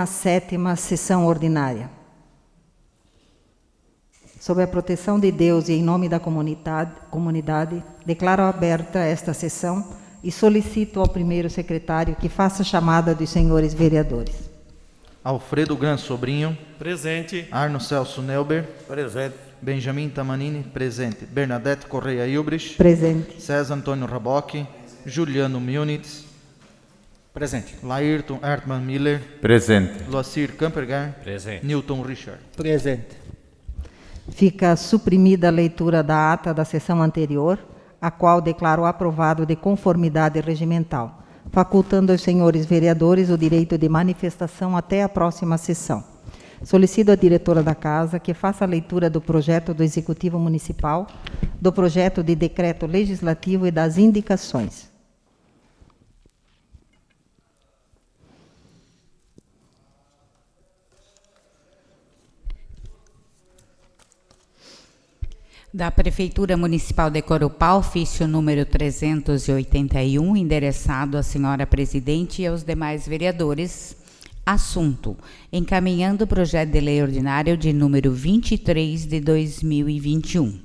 A 7ª sessão ordinária. Sob a proteção de Deus e em nome da comunidade, declaro aberta esta sessão e solicito ao primeiro secretário que faça a chamada dos senhores vereadores. Alfredo Gran Sobrinho. Presente. Arno Celso Neuber. Presente. Benjamin Tamanini. Presente. Bernadette Correia Ilbrich. Presente. César Antônio Rabocchi. Juliano Munitz. Presente. Laírton Hartmann Miller. Presente. Loacir Campergar. Presente. Newton Richard. Presente. Fica suprimida a leitura da ata da sessão anterior, a qual declaro aprovado de conformidade regimental, facultando aos senhores vereadores o direito de manifestação até a próxima sessão. Solicito à diretora da Casa que faça a leitura do projeto do Executivo Municipal, do projeto de decreto legislativo e das indicações. Da Prefeitura Municipal de Corupá, ofício número 381, endereçado à senhora presidente e aos demais vereadores. Assunto: encaminhando o projeto de lei ordinário de número 23 de 2021.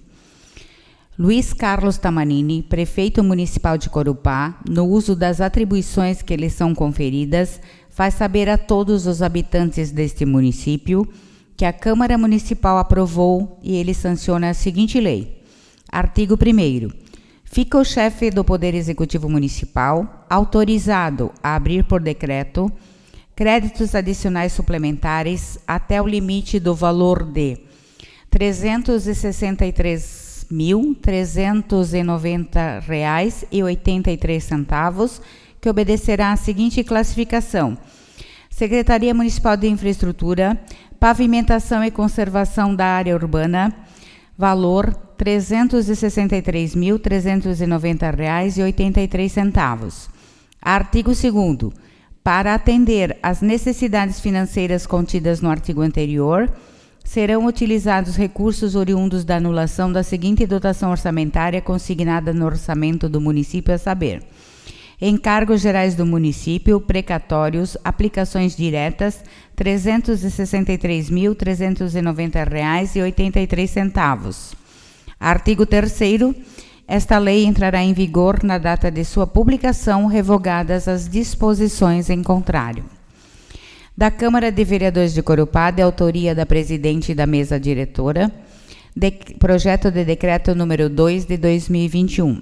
Luiz Carlos Tamanini, prefeito municipal de Corupá, no uso das atribuições que lhe são conferidas, faz saber a todos os habitantes deste município que a Câmara Municipal aprovou e ele sanciona a seguinte lei. Artigo 1º. Fica o chefe do Poder Executivo Municipal autorizado a abrir por decreto créditos adicionais suplementares até o limite do valor de R$ 363.390,83, que obedecerá à seguinte classificação: Secretaria Municipal de Infraestrutura, Pavimentação e Conservação da Área Urbana, valor R$ 363.390,83. Artigo 2º. Para atender às necessidades financeiras contidas no artigo anterior, serão utilizados recursos oriundos da anulação da seguinte dotação orçamentária consignada no orçamento do município, a saber: encargos gerais do município, precatórios, aplicações diretas, R$ 363.390,83. Artigo 3º. Esta lei entrará em vigor na data de sua publicação, revogadas as disposições em contrário. Da Câmara de Vereadores de Corupá, de autoria da presidente da mesa diretora, projeto de decreto número 2 de 2021.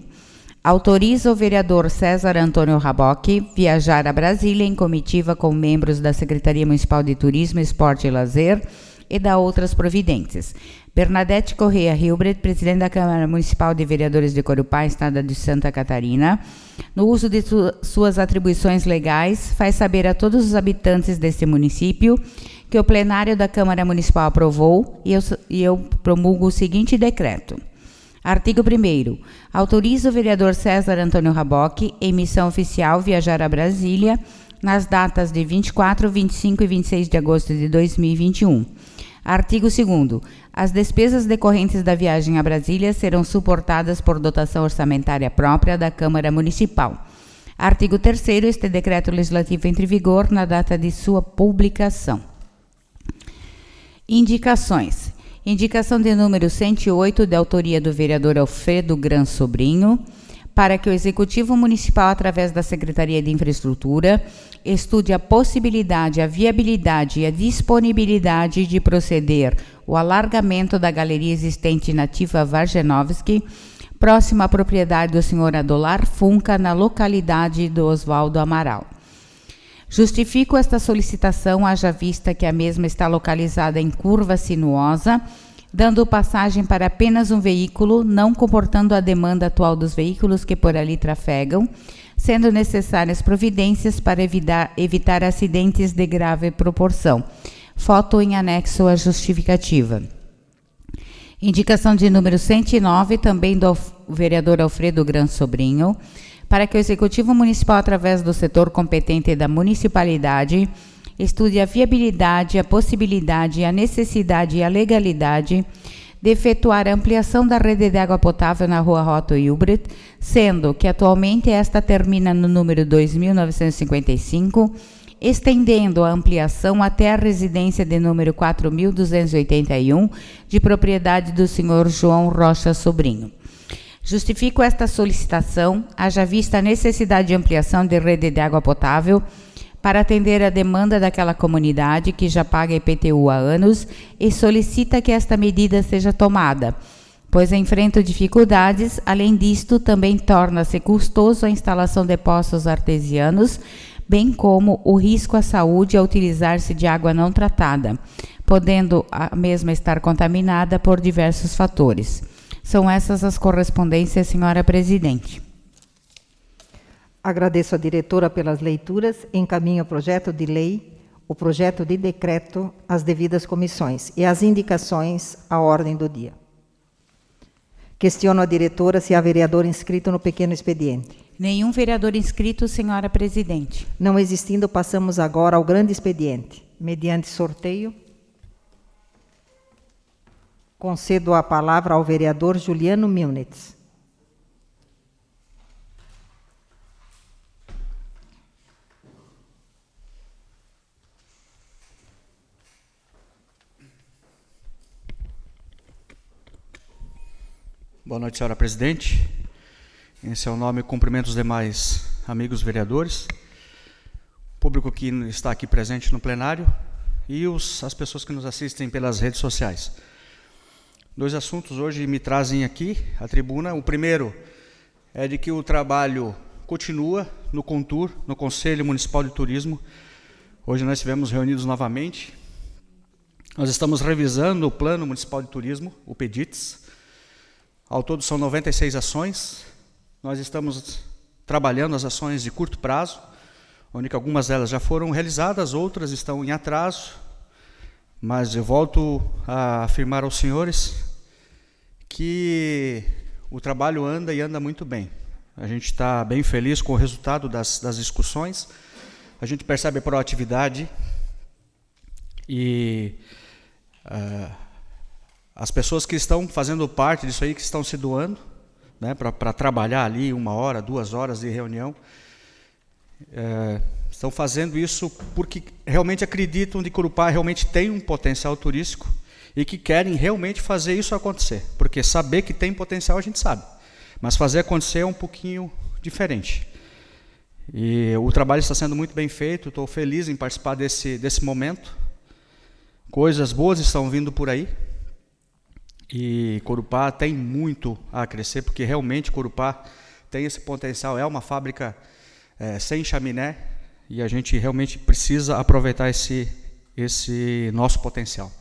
Autoriza o vereador César Antônio Rabocchi viajar a Brasília em comitiva com membros da Secretaria Municipal de Turismo, Esporte e Lazer e da outras providências. Bernadette Correia Hilbert, presidente da Câmara Municipal de Vereadores de Corupá, Estado de Santa Catarina, no uso de suas atribuições legais, faz saber a todos os habitantes deste município que o plenário da Câmara Municipal aprovou e eu promulgo o seguinte decreto. Artigo 1º. Autoriza o vereador César Antônio Rabocchi, em missão oficial, viajar a Brasília nas datas de 24, 25 e 26 de agosto de 2021. Artigo 2º. As despesas decorrentes da viagem a Brasília serão suportadas por dotação orçamentária própria da Câmara Municipal. Artigo 3º. Este decreto legislativo entra em vigor na data de sua publicação. Indicações. Indicação de número 108, de autoria do vereador Alfredo Gran Sobrinho, para que o Executivo Municipal, através da Secretaria de Infraestrutura, estude a possibilidade, a viabilidade e a disponibilidade de proceder o alargamento da galeria existente na Ativa Vargenovski, próxima à propriedade do senhor Adolar Funca, na localidade do Oswaldo Amaral. Justifico esta solicitação, haja vista que a mesma está localizada em curva sinuosa, dando passagem para apenas um veículo, não comportando a demanda atual dos veículos que por ali trafegam, sendo necessárias providências para evitar acidentes de grave proporção. Foto em anexo à justificativa. Indicação de número 109, também do vereador Alfredo Gran Sobrinho, para que o Executivo Municipal, através do setor competente da municipalidade, estude a viabilidade, a possibilidade, a necessidade e a legalidade de efetuar a ampliação da rede de água potável na Rua Otto Hilbert, sendo que atualmente esta termina no número 2955 estendendo a ampliação até a residência de número 4.281, de propriedade do senhor João Rocha Sobrinho. Justifico esta solicitação, haja vista a necessidade de ampliação de rede de água potável para atender a demanda daquela comunidade que já paga IPTU há anos e solicita que esta medida seja tomada, pois enfrenta dificuldades. Além disto, também torna-se custoso a instalação de poços artesianos, bem como o risco à saúde ao utilizar-se de água não tratada, podendo a mesma estar contaminada por diversos fatores. São essas as correspondências, senhora presidente. Agradeço à diretora pelas leituras. Encaminho o projeto de lei, o projeto de decreto às devidas comissões e as indicações à ordem do dia. Questiono a diretora se há vereador inscrito no pequeno expediente. Nenhum vereador inscrito, senhora presidente. Não existindo, passamos agora ao grande expediente. Mediante sorteio, concedo a palavra ao vereador Juliano Milnitz. Boa noite, senhora presidente. Em seu nome, cumprimento os demais amigos vereadores, público que está aqui presente no plenário e as pessoas que nos assistem pelas redes sociais. 2 assuntos hoje me trazem aqui à tribuna. O primeiro é de que o trabalho continua no CONTUR, no Conselho Municipal de Turismo. Hoje nós estivemos reunidos novamente. Nós estamos revisando o Plano Municipal de Turismo, o PEDITS. Ao todo são 96 ações. Nós estamos trabalhando as ações de curto prazo, onde que algumas delas já foram realizadas, outras estão em atraso. Mas eu volto a afirmar aos senhores que o trabalho anda e anda muito bem. A gente está bem feliz com o resultado das discussões. A gente percebe a proatividade e as pessoas que estão fazendo parte disso aí, que estão se doando, né, para trabalhar ali 1 hora, 2 horas de reunião, estão fazendo isso porque realmente acreditam de que Corupá realmente tem um potencial turístico e que querem realmente fazer isso acontecer. Porque saber que tem potencial a gente sabe, mas fazer acontecer é um pouquinho diferente. E o trabalho está sendo muito bem feito, estou feliz em participar desse momento. Coisas boas estão vindo por aí. E Corupá tem muito a crescer, porque realmente Corupá tem esse potencial, é uma fábrica sem chaminé, e a gente realmente precisa aproveitar esse nosso potencial.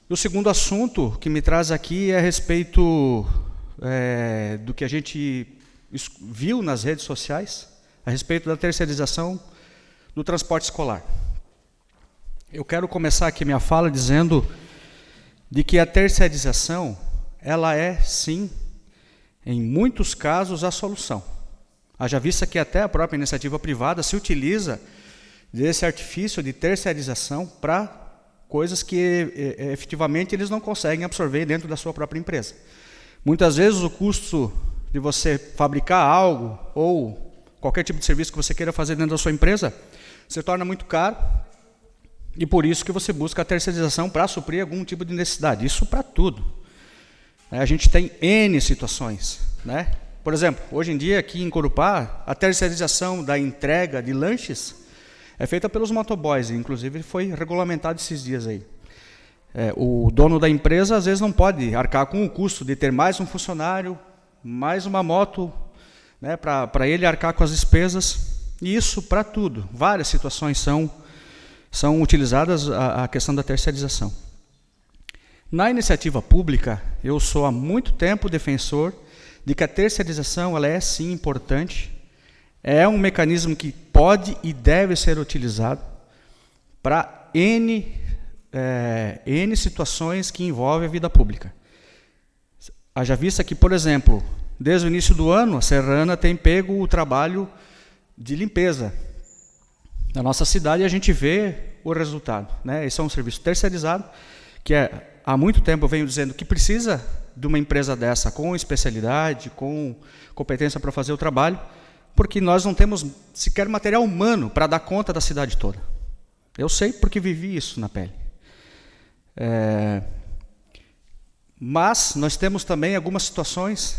E o segundo assunto que me traz aqui é a respeito do que a gente viu nas redes sociais, a respeito da terceirização do transporte escolar. Eu quero começar aqui minha fala dizendo de que a terceirização, ela é, sim, em muitos casos, a solução. Haja vista que até a própria iniciativa privada se utiliza desse artifício de terceirização para coisas que efetivamente eles não conseguem absorver dentro da sua própria empresa. Muitas vezes o custo de você fabricar algo ou qualquer tipo de serviço que você queira fazer dentro da sua empresa se torna muito caro. E por isso que você busca a terceirização para suprir algum tipo de necessidade. Isso para tudo. A gente tem N situações, né? Por exemplo, hoje em dia aqui em Corupá, a terceirização da entrega de lanches é feita pelos motoboys. Inclusive foi regulamentado esses dias aí. O dono da empresa às vezes não pode arcar com o custo de ter mais um funcionário, mais uma moto, né, para ele arcar com as despesas. E isso para tudo. Várias situações são utilizadas a questão da terceirização. Na iniciativa pública, eu sou há muito tempo defensor de que a terceirização ela é sim importante, é um mecanismo que pode e deve ser utilizado para N situações que envolvem a vida pública. Haja vista que, por exemplo, desde o início do ano, a Serrana tem pego o trabalho de limpeza na nossa cidade e a gente vê o resultado, né? Esse é um serviço terceirizado, que há muito tempo eu venho dizendo que precisa de uma empresa dessa com especialidade, com competência para fazer o trabalho, porque nós não temos sequer material humano para dar conta da cidade toda. Eu sei porque vivi isso na pele. Mas nós temos também algumas situações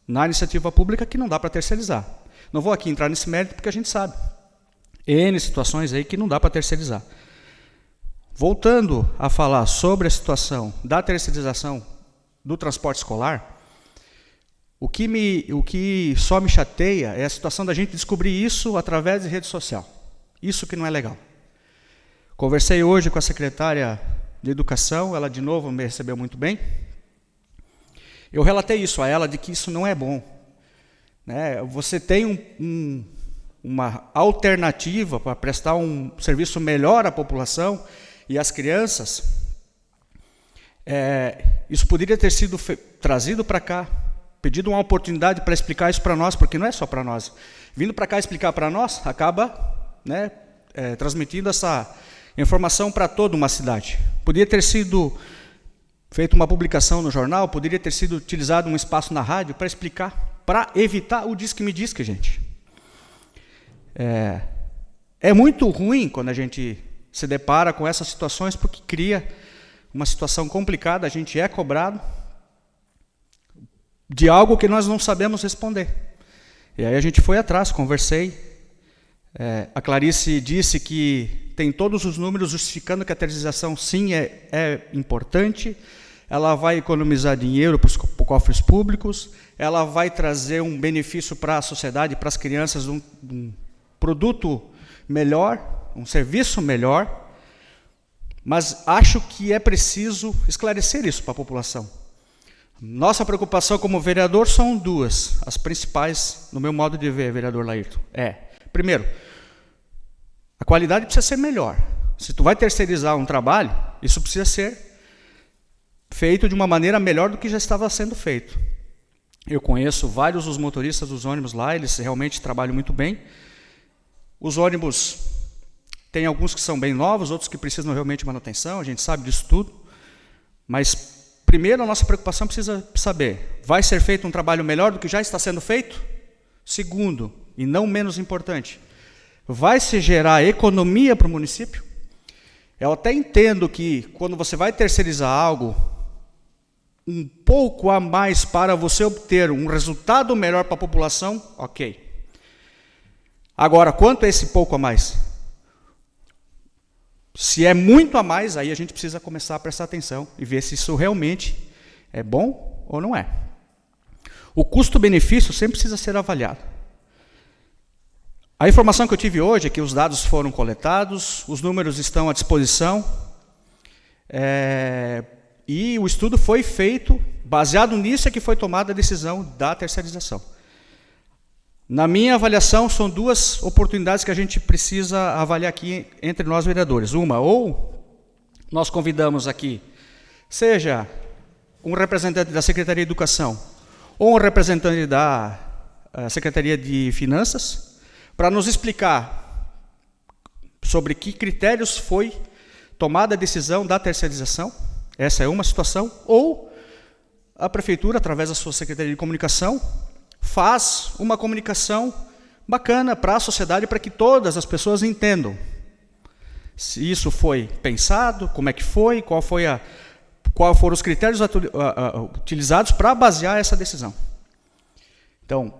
na iniciativa pública que não dá para terceirizar. Não vou aqui entrar nesse mérito porque a gente sabe. N situações aí que não dá para terceirizar. Voltando a falar sobre a situação da terceirização do transporte escolar, o que só me chateia é a situação da gente descobrir isso através de rede social. Isso que não é legal. Conversei hoje com a secretária de Educação, ela de novo me recebeu muito bem. Eu relatei isso a ela, de que isso não é bom. Né? Você tem uma alternativa para prestar um serviço melhor à população e às crianças. Isso poderia ter sido trazido para cá, pedido uma oportunidade para explicar isso para nós, porque não é só para nós. Vindo para cá explicar para nós, acaba, né, transmitindo essa informação para toda uma cidade. Poderia ter sido feita uma publicação no jornal, poderia ter sido utilizado um espaço na rádio para explicar, para evitar o diz-que-me-diz-que, gente. É muito ruim quando a gente se depara com essas situações, porque cria uma situação complicada, a gente é cobrado de algo que nós não sabemos responder. E aí a gente foi atrás, conversei. A Clarice disse que tem todos os números justificando que a terceirização, sim, é importante. Ela vai economizar dinheiro para os cofres públicos, ela vai trazer um benefício para a sociedade, para as crianças, um produto melhor, um serviço melhor. Mas acho que é preciso esclarecer isso para a população. Nossa preocupação como vereador são duas, as principais, no meu modo de ver, vereador Laírton. Primeiro, a qualidade precisa ser melhor. Se tu vai terceirizar um trabalho, isso precisa ser feito de uma maneira melhor do que já estava sendo feito. Eu conheço vários dos motoristas dos ônibus lá, eles realmente trabalham muito bem. Os ônibus, tem alguns que são bem novos, outros que precisam realmente de manutenção, a gente sabe disso tudo. Mas, primeiro, a nossa preocupação precisa saber, vai ser feito um trabalho melhor do que já está sendo feito? Segundo, e não menos importante, vai se gerar economia para o município? Eu até entendo que, quando você vai terceirizar algo, um pouco a mais para você obter um resultado melhor para a população, ok. Agora, quanto é esse pouco a mais? Se é muito a mais, aí a gente precisa começar a prestar atenção e ver se isso realmente é bom ou não é. O custo-benefício sempre precisa ser avaliado. A informação que eu tive hoje é que os dados foram coletados, os números estão à disposição, e o estudo foi feito, baseado nisso é que foi tomada a decisão da terceirização. Na minha avaliação, são duas oportunidades que a gente precisa avaliar aqui entre nós vereadores. Uma, ou nós convidamos aqui, seja um representante da Secretaria de Educação, ou um representante da Secretaria de Finanças, para nos explicar sobre que critérios foi tomada a decisão da terceirização. Essa é uma situação. Ou a Prefeitura, através da sua Secretaria de Comunicação, faz uma comunicação bacana para a sociedade, para que todas as pessoas entendam se isso foi pensado, como é que foi, qual foram os critérios utilizados para basear essa decisão. Então,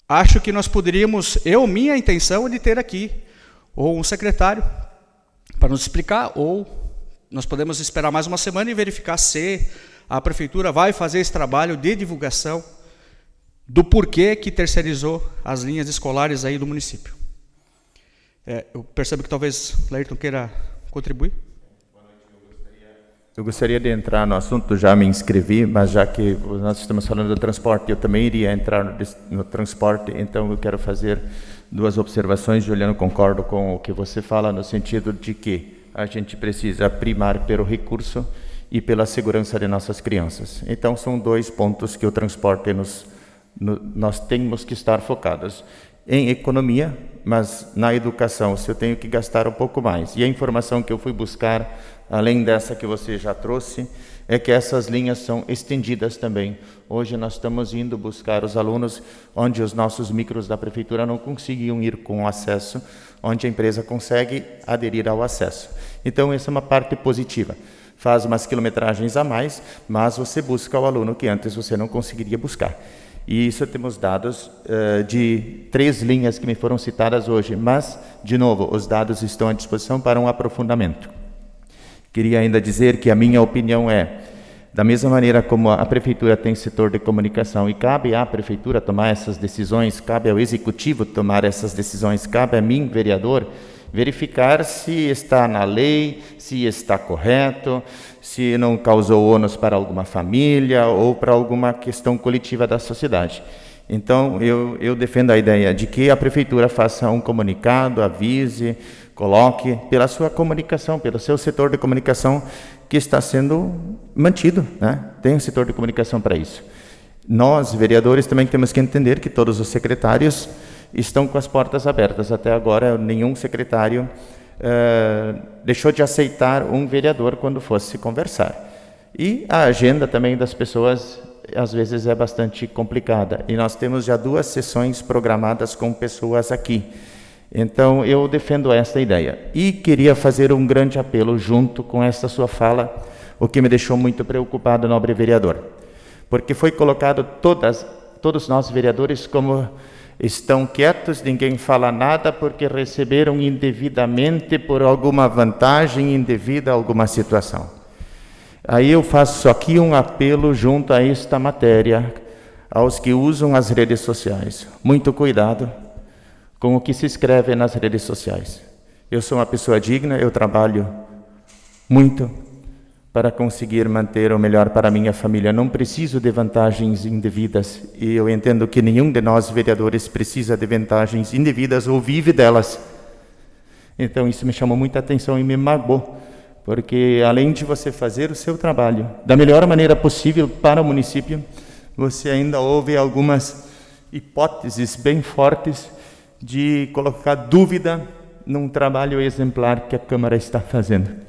acho que nós poderíamos, minha intenção é de ter aqui ou um secretário para nos explicar, ou nós podemos esperar mais uma semana e verificar se a Prefeitura vai fazer esse trabalho de divulgação do porquê que terceirizou as linhas escolares aí do município. Eu percebo que talvez Laírton queira contribuir. Eu gostaria de entrar no assunto, já me inscrevi, mas já que nós estamos falando do transporte, eu também iria entrar no transporte, então eu quero fazer duas observações. Juliano, concordo com o que você fala, no sentido de que a gente precisa primar pelo recurso e pela segurança de nossas crianças. Então, são dois pontos que o transporte nós temos que estar focados. em economia, mas na educação, se eu tenho que gastar um pouco mais. E a informação que eu fui buscar, além dessa que você já trouxe, é que essas linhas são estendidas também. Hoje nós estamos indo buscar os alunos onde os nossos micros da prefeitura não conseguiam ir com acesso, onde a empresa consegue aderir ao acesso. Então, essa é uma parte positiva. Faz umas quilometragens a mais, mas você busca o aluno que antes você não conseguiria buscar. E isso temos dados de 3 linhas que me foram citadas hoje, mas, de novo, os dados estão à disposição para um aprofundamento. Queria ainda dizer que a minha opinião é, da mesma maneira como a prefeitura tem setor de comunicação e cabe à prefeitura tomar essas decisões, cabe ao executivo tomar essas decisões, cabe a mim, vereador, verificar se está na lei, se está correto, se não causou ônus para alguma família ou para alguma questão coletiva da sociedade. Então, eu defendo a ideia de que a prefeitura faça um comunicado, avise, coloque pela sua comunicação, pelo seu setor de comunicação que está sendo mantido, né? Tem um setor de comunicação para isso. Nós, vereadores, também temos que entender que todos os secretários estão com as portas abertas. Até agora, nenhum secretário deixou de aceitar um vereador quando fosse conversar. E a agenda também das pessoas, às vezes, é bastante complicada. E nós temos já 2 sessões programadas com pessoas aqui. Então, eu defendo esta ideia. E queria fazer um grande apelo junto com esta sua fala, o que me deixou muito preocupado, nobre vereador. Porque foi colocado todos nós, vereadores, como estão quietos, ninguém fala nada porque receberam indevidamente por alguma vantagem indevida, alguma situação. Aí eu faço aqui um apelo junto a esta matéria, aos que usam as redes sociais. Muito cuidado com o que se escreve nas redes sociais. Eu sou uma pessoa digna, eu trabalho muito para conseguir manter o melhor para a minha família. Não preciso de vantagens indevidas, e eu entendo que nenhum de nós, vereadores, precisa de vantagens indevidas ou vive delas. Então, isso me chamou muita atenção e me magoou, porque além de você fazer o seu trabalho da melhor maneira possível para o município, você ainda ouve algumas hipóteses bem fortes de colocar dúvida num trabalho exemplar que a Câmara está fazendo.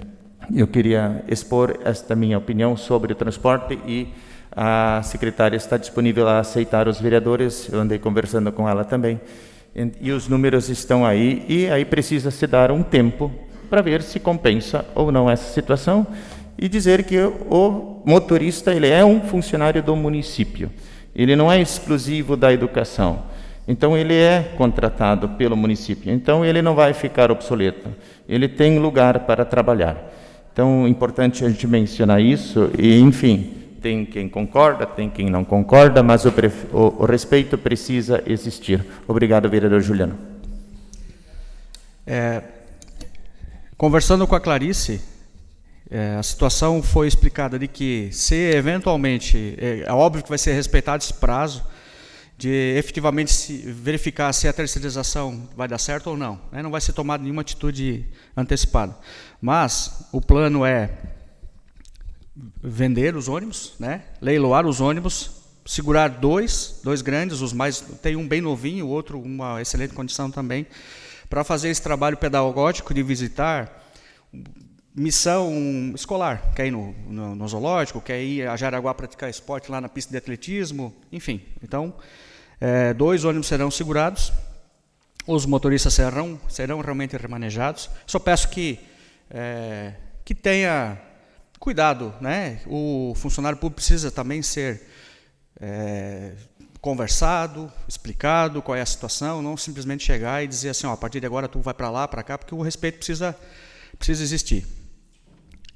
Eu queria expor esta minha opinião sobre o transporte e a secretária está disponível a aceitar os vereadores, eu andei conversando com ela também, e os números estão aí, e aí precisa se dar um tempo para ver se compensa ou não essa situação e dizer que o motorista ele é um funcionário do município, ele não é exclusivo da educação. Então, ele é contratado pelo município. Então, ele não vai ficar obsoleto. Ele tem lugar para trabalhar. Então, é importante a gente mencionar isso. E, enfim, tem quem concorda, tem quem não concorda, mas o respeito precisa existir. Obrigado, vereador Juliano. Conversando com a Clarice, a situação foi explicada de que, se eventualmente, é óbvio que vai ser respeitado esse prazo, de efetivamente verificar se a terceirização vai dar certo ou não, né? Não vai ser tomada nenhuma atitude antecipada. Mas o plano é vender os ônibus, né? Leiloar os ônibus, segurar dois grandes, os mais, tem um bem novinho, o outro uma excelente condição também, para fazer esse trabalho pedagógico de visitar missão escolar, quer ir no zoológico, quer ir a Jaraguá praticar esporte lá na pista de atletismo, enfim. Então, 2 ônibus serão segurados, os motoristas serão realmente remanejados. Só peço que tenha cuidado, né? O funcionário público precisa também ser conversado, explicado qual é a situação, não simplesmente chegar e dizer assim, ó, a partir de agora tu vai para lá, para cá, porque o respeito precisa existir.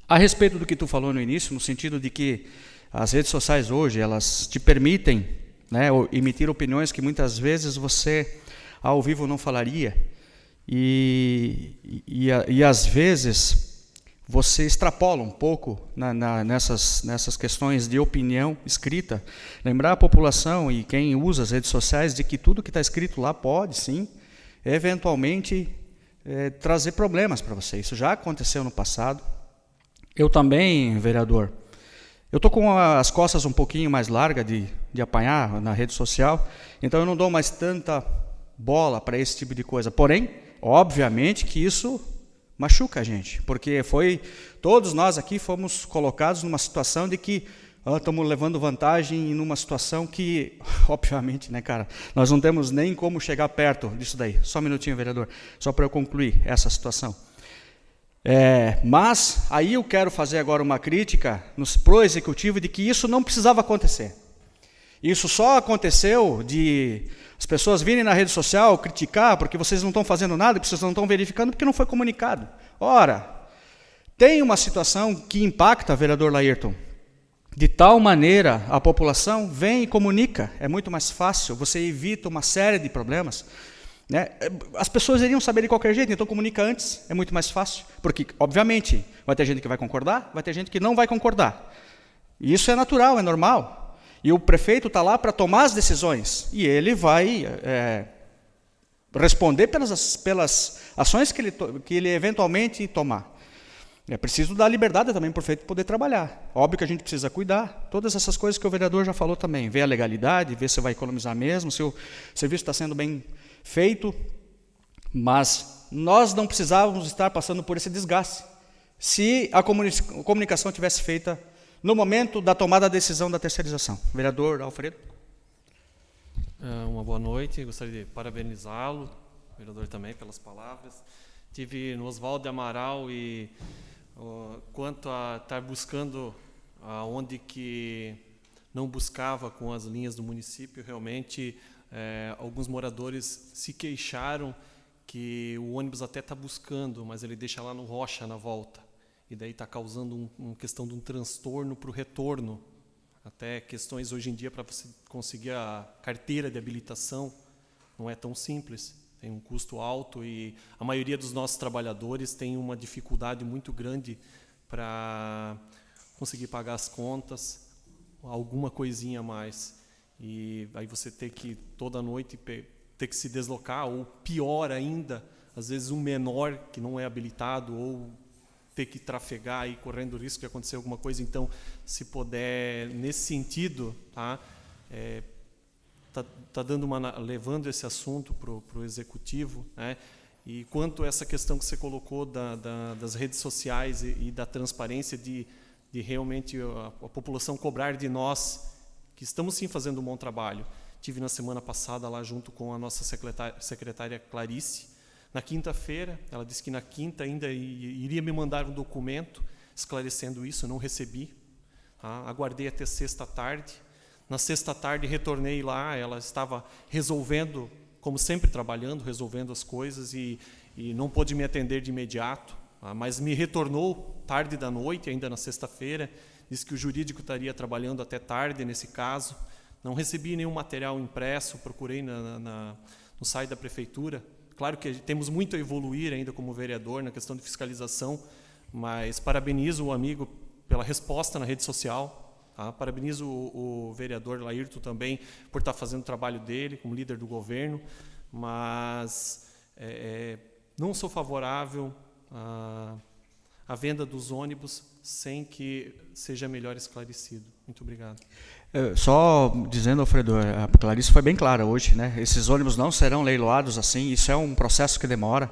A respeito do que tu falou no início, no sentido de que as redes sociais hoje, elas te permitem, né, emitir opiniões que muitas vezes você, ao vivo, não falaria, e às vezes você extrapola um pouco nessas questões de opinião escrita. Lembrar a população e quem usa as redes sociais de que tudo que está escrito lá pode, sim, eventualmente trazer problemas para você. Isso já aconteceu no passado. Eu também, vereador, eu estou com as costas um pouquinho mais largas de apanhar na rede social, então eu não dou mais tanta bola para esse tipo de coisa. Porém, obviamente que isso machuca a gente, porque todos nós aqui fomos colocados numa situação de que estamos levando vantagem em uma situação que, obviamente, né, cara, nós não temos nem como chegar perto disso daí. Só um minutinho, vereador, só para eu concluir essa situação. Mas aí eu quero fazer agora uma crítica pro executivo de que isso não precisava acontecer. Isso só aconteceu de as pessoas virem na rede social criticar porque vocês não estão fazendo nada, porque vocês não estão verificando, porque não foi comunicado. Ora, tem uma situação que impacta, vereador Laírton, de tal maneira a população vem e comunica. É muito mais fácil, você evita uma série de problemas. Né? As pessoas iriam saber de qualquer jeito, então comunica antes, é muito mais fácil. Porque, obviamente, vai ter gente que vai concordar, vai ter gente que não vai concordar. E isso é natural, é normal. E o prefeito está lá para tomar as decisões. E ele vai responder pelas ações que ele eventualmente tomar. É preciso dar liberdade também para o prefeito poder trabalhar. Óbvio que a gente precisa cuidar. Todas essas coisas que o vereador já falou também. Ver a legalidade, ver se vai economizar mesmo, se o serviço está sendo bem feito. Mas nós não precisávamos estar passando por esse desgaste se a comunicação tivesse feita no momento da tomada da decisão da terceirização. Vereador Alfredo. Uma boa noite. Gostaria de parabenizá-lo, vereador também, pelas palavras. Tive no Oswaldo Amaral e quanto a estar buscando onde que não buscava com as linhas do município, realmente alguns moradores se queixaram que o ônibus até está buscando, mas ele deixa lá no Rocha na volta. E daí está causando uma questão de um transtorno para o retorno. Até questões hoje em dia para você conseguir a carteira de habilitação não é tão simples. Tem um custo alto e a maioria dos nossos trabalhadores tem uma dificuldade muito grande para conseguir pagar as contas, alguma coisinha a mais. E aí você ter que, toda noite, ter que se deslocar, ou pior ainda, às vezes um menor que não é habilitado, ou ter que trafegar e correndo o risco de acontecer alguma coisa. Então, se puder, nesse sentido, levando esse assunto para o executivo, né? E quanto a essa questão que você colocou das redes sociais e da transparência de realmente a população cobrar de nós, que estamos sim fazendo um bom trabalho. Tive na semana passada lá junto com a nossa secretária Clarice. Na quinta-feira, ela disse que na quinta ainda iria me mandar um documento esclarecendo isso, não recebi. Aguardei até sexta tarde. Na sexta tarde retornei lá, ela estava resolvendo, como sempre trabalhando, resolvendo as coisas e não pôde me atender de imediato, mas me retornou tarde da noite, ainda na sexta-feira, disse que o jurídico estaria trabalhando até tarde nesse caso. Não recebi nenhum material impresso, procurei no site da prefeitura. Claro que temos muito a evoluir ainda como vereador na questão de fiscalização, mas parabenizo o amigo pela resposta na rede social. Parabenizo o vereador Laírton também por estar fazendo o trabalho dele como líder do governo, mas não sou favorável à venda dos ônibus sem que seja melhor esclarecido. Muito obrigado. Só dizendo, Alfredo, a Clarice foi bem clara hoje, né? Esses ônibus não serão leiloados assim, isso é um processo que demora.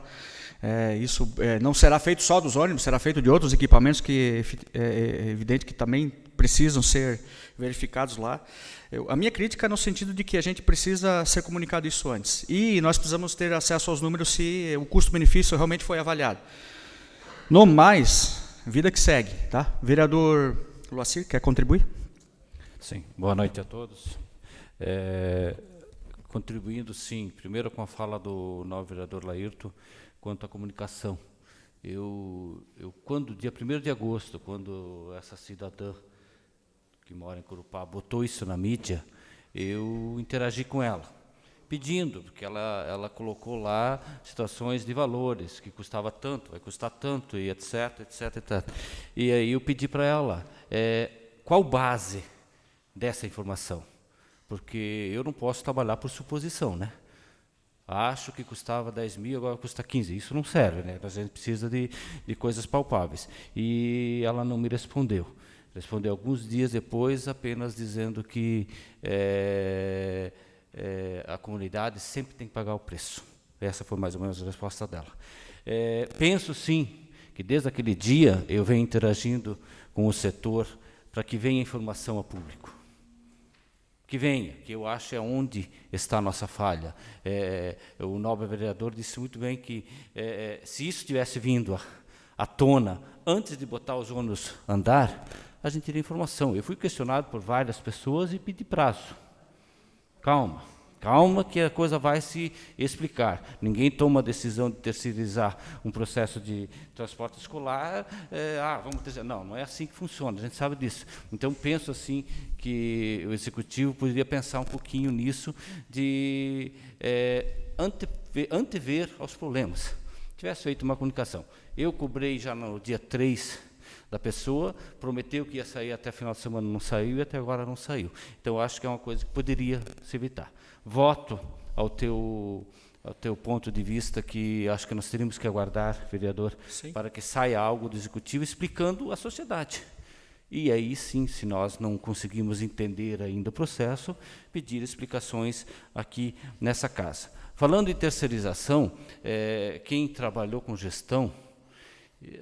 Isso não será feito só dos ônibus, será feito de outros equipamentos que é evidente que também precisam ser verificados lá. A minha crítica é no sentido de que a gente precisa ser comunicado isso antes. E nós precisamos ter acesso aos números se o custo-benefício realmente foi avaliado. No mais, vida que segue, tá? Vereador Luacir, quer contribuir? Sim, boa noite a todos. Contribuindo, sim, primeiro com a fala do novo vereador Laírton, quanto à comunicação. Quando, dia 1º de agosto, quando essa cidadã que mora em Corupá botou isso na mídia, eu interagi com ela, pedindo, porque ela colocou lá situações de valores, que custava tanto, vai custar tanto, e etc, etc, etc. E aí eu pedi para ela, qual base dessa informação? Porque eu não posso trabalhar por suposição, né? Acho que custava 10 mil, agora custa 15. Isso não serve, né? A gente precisa de coisas palpáveis. E ela não me respondeu. Respondeu alguns dias depois, apenas dizendo que a comunidade sempre tem que pagar o preço. Essa foi mais ou menos a resposta dela. Penso sim que desde aquele dia eu venho interagindo com o setor para que venha informação ao público. Que venha, que eu acho é onde está a nossa falha. O nobre vereador disse muito bem que se isso tivesse vindo à tona antes de botar os ônibus a andar, a gente teria informação. Eu fui questionado por várias pessoas e pedi prazo. Calma que a coisa vai se explicar. Ninguém toma a decisão de terceirizar um processo de transporte escolar. Vamos terceirizar. Não é assim que funciona, a gente sabe disso. Então, penso assim que o Executivo poderia pensar um pouquinho nisso, de antever aos problemas. Tivesse feito uma comunicação. Eu cobrei já no dia 3 da pessoa, prometeu que ia sair até final de semana, não saiu, e até agora não saiu. Então, acho que é uma coisa que poderia se evitar. Voto ao teu ponto de vista, que acho que nós teríamos que aguardar, vereador, sim, para que saia algo do Executivo explicando à sociedade. E aí sim, se nós não conseguimos entender ainda o processo, pedir explicações aqui nessa casa. Falando em terceirização, quem trabalhou com gestão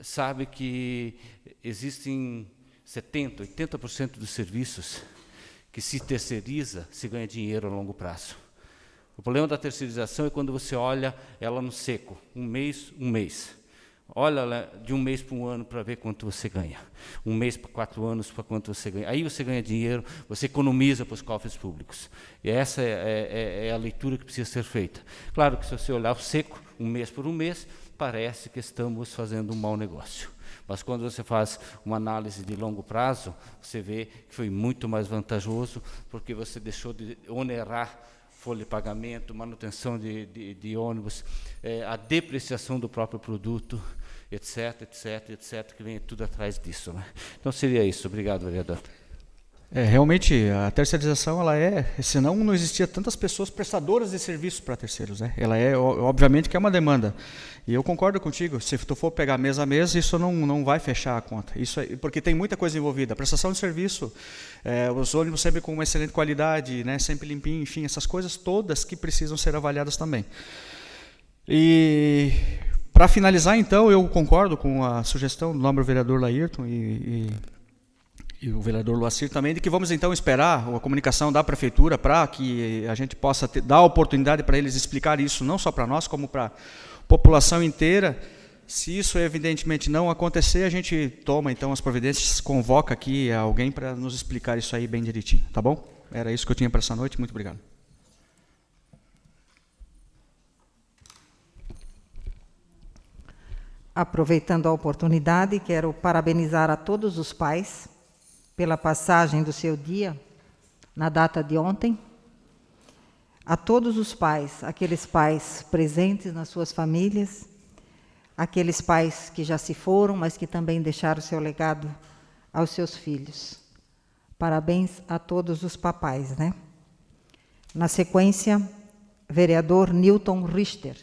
sabe que existem 70%, 80% dos serviços que se terceiriza, se ganha dinheiro a longo prazo. O problema da terceirização é quando você olha ela no seco, um mês. Olha ela de um mês para um ano para ver quanto você ganha. Um mês para 4 anos para quanto você ganha. Aí você ganha dinheiro, você economiza para os cofres públicos. E essa é a leitura que precisa ser feita. Claro que se você olhar o seco, um mês por um mês, parece que estamos fazendo um mau negócio. Mas quando você faz uma análise de longo prazo, você vê que foi muito mais vantajoso, porque você deixou de onerar folha de pagamento, manutenção de ônibus, a depreciação do próprio produto, etc., que vem tudo atrás disso, né? Então seria isso. Obrigado, vereador. Realmente, a terceirização, senão não existia tantas pessoas prestadoras de serviços para terceiros, né? Ela obviamente que é uma demanda. E eu concordo contigo, se tu for pegar mês a mês, isso não vai fechar a conta. Porque tem muita coisa envolvida. A prestação de serviço, os ônibus sempre com uma excelente qualidade, né? Sempre limpinho, enfim, essas coisas todas que precisam ser avaliadas também. E para finalizar, então, eu concordo com a sugestão do nobre vereador Laírton e o vereador Luacir também, de que vamos então esperar a comunicação da prefeitura para que a gente possa dar a oportunidade para eles explicar isso, não só para nós, como para a população inteira. Se isso evidentemente não acontecer, a gente toma então as providências, convoca aqui alguém para nos explicar isso aí bem direitinho, tá bom? Era isso que eu tinha para essa noite, muito obrigado. Aproveitando a oportunidade, quero parabenizar a todos os pais pela passagem do seu dia, na data de ontem, a todos os pais, aqueles pais presentes nas suas famílias, aqueles pais que já se foram, mas que também deixaram seu legado aos seus filhos. Parabéns a todos os papais, né? Na sequência, vereador Newton Richter.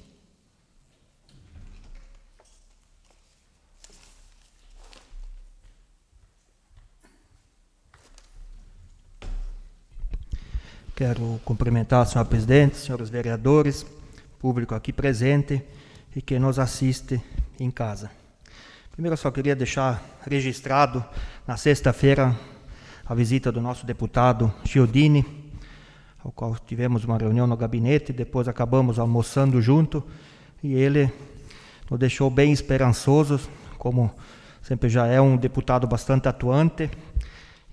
Quero cumprimentar a senhora presidente, senhores vereadores, público aqui presente e quem nos assiste em casa. Primeiro, eu só queria deixar registrado, na sexta-feira, a visita do nosso deputado Chiodini, ao qual tivemos uma reunião no gabinete, depois acabamos almoçando junto, e ele nos deixou bem esperançosos, como sempre já é um deputado bastante atuante,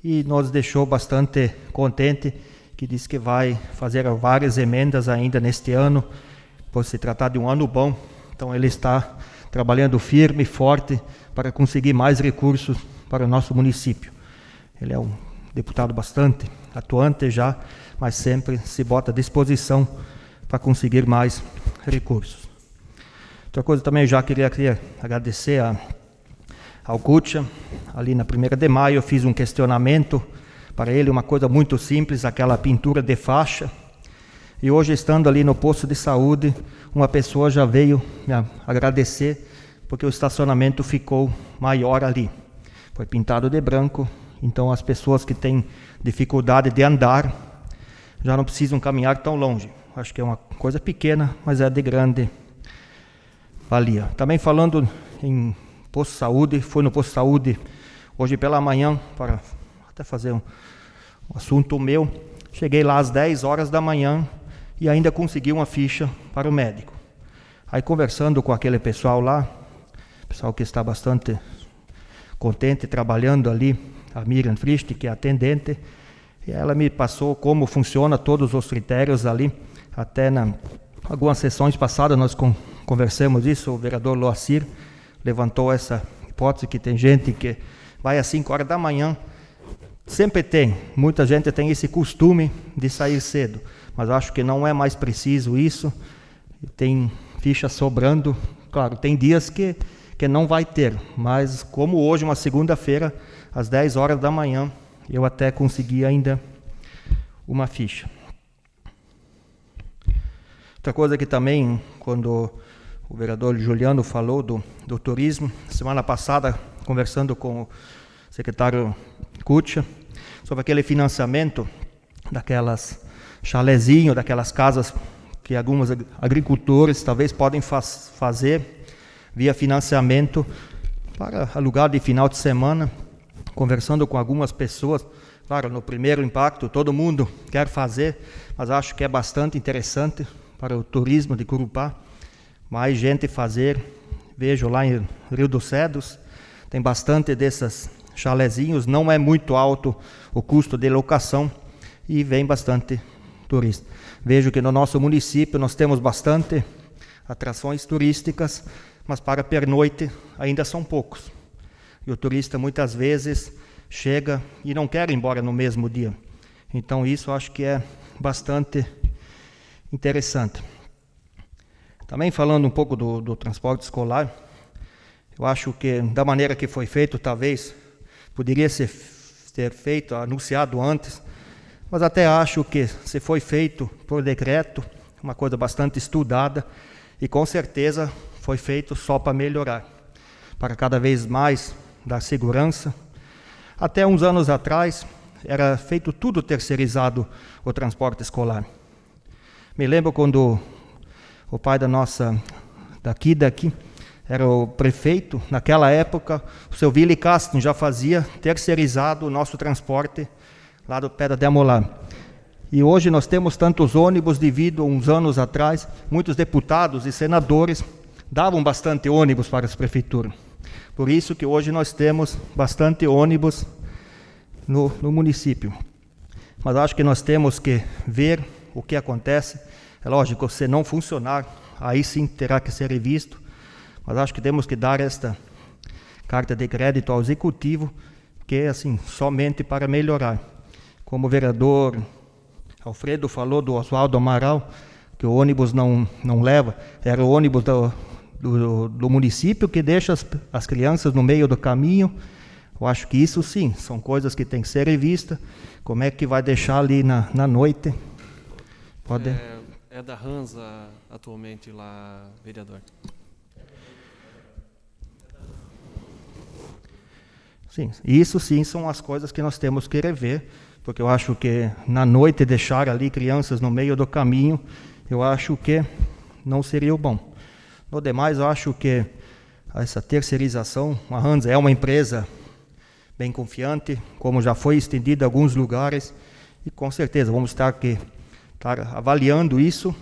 e nos deixou bastante contente, que diz que vai fazer várias emendas ainda neste ano, por se tratar de um ano bom. Então ele está trabalhando firme e forte para conseguir mais recursos para o nosso município. Ele é um deputado bastante atuante já, mas sempre se bota à disposição para conseguir mais recursos. Outra coisa também, já queria agradecer ao Cútia. Ali na 1ª de maio eu fiz um questionamento para ele, uma coisa muito simples, aquela pintura de faixa. E hoje, estando ali no posto de saúde, uma pessoa já veio me agradecer, porque o estacionamento ficou maior ali. Foi pintado de branco, então as pessoas que têm dificuldade de andar, já não precisam caminhar tão longe. Acho que é uma coisa pequena, mas é de grande valia. Também falando em posto de saúde, fui no posto de saúde hoje pela manhã para até fazer um assunto meu. Cheguei lá às 10 horas da manhã e ainda consegui uma ficha para o médico. Aí conversando com aquele pessoal lá, pessoal que está bastante contente trabalhando ali, a Miriam Frist, que é atendente, e ela me passou como funciona todos os critérios ali. Até algumas sessões passadas nós conversamos isso, o vereador Loacir levantou essa hipótese que tem gente que vai às 5 horas da manhã, sempre tem, muita gente tem esse costume de sair cedo, mas acho que não é mais preciso isso, tem ficha sobrando, claro, tem dias que não vai ter, mas como hoje, uma segunda-feira, às 10 horas da manhã, eu até consegui ainda uma ficha. Outra coisa que também, quando o vereador Juliano falou do turismo, semana passada, conversando com o secretário Kucha, sobre aquele financiamento daquelas chalezinhos, daquelas casas que alguns agricultores talvez podem fazer via financiamento para alugar de final de semana, conversando com algumas pessoas. Claro, no primeiro impacto todo mundo quer fazer, mas acho que é bastante interessante para o turismo de Corupá, mais gente fazer. Vejo lá em Rio dos Cedros, tem bastante desses chalezinhos, não é muito alto o custo de locação e vem bastante turista. Vejo que no nosso município nós temos bastante atrações turísticas, mas para pernoite ainda são poucos. E o turista muitas vezes chega e não quer ir embora no mesmo dia. Então isso acho que é bastante interessante. Também falando um pouco do transporte escolar, eu acho que da maneira que foi feito, talvez poderia ser feito, anunciado antes, mas até acho que se foi feito por decreto, uma coisa bastante estudada, e com certeza foi feito só para melhorar, para cada vez mais dar segurança. Até uns anos atrás, era feito tudo terceirizado o transporte escolar. Me lembro quando o pai daqui, era o prefeito, naquela época, o seu Willy Castro já fazia terceirizado o nosso transporte lá do pé da Demolar. E hoje nós temos tantos ônibus devido a uns anos atrás, muitos deputados e senadores davam bastante ônibus para as prefeituras. Por isso que hoje nós temos bastante ônibus no município. Mas acho que nós temos que ver o que acontece. É lógico, se não funcionar, aí sim terá que ser revisto. Mas acho que temos que dar esta carta de crédito ao executivo, que é assim, somente para melhorar. Como o vereador Alfredo falou do Oswaldo Amaral, que o ônibus não leva, era o ônibus do município que deixa as crianças no meio do caminho. Eu acho que isso sim, são coisas que têm que ser revistas. Como é que vai deixar ali na noite? Pode... É da Hansa atualmente lá, vereador. Sim, isso sim são as coisas que nós temos que rever, porque eu acho que na noite deixar ali crianças no meio do caminho, eu acho que não seria o bom. No demais, eu acho que essa terceirização, a Hansa é uma empresa bem confiante, como já foi estendida em alguns lugares, e com certeza vamos estar avaliando isso,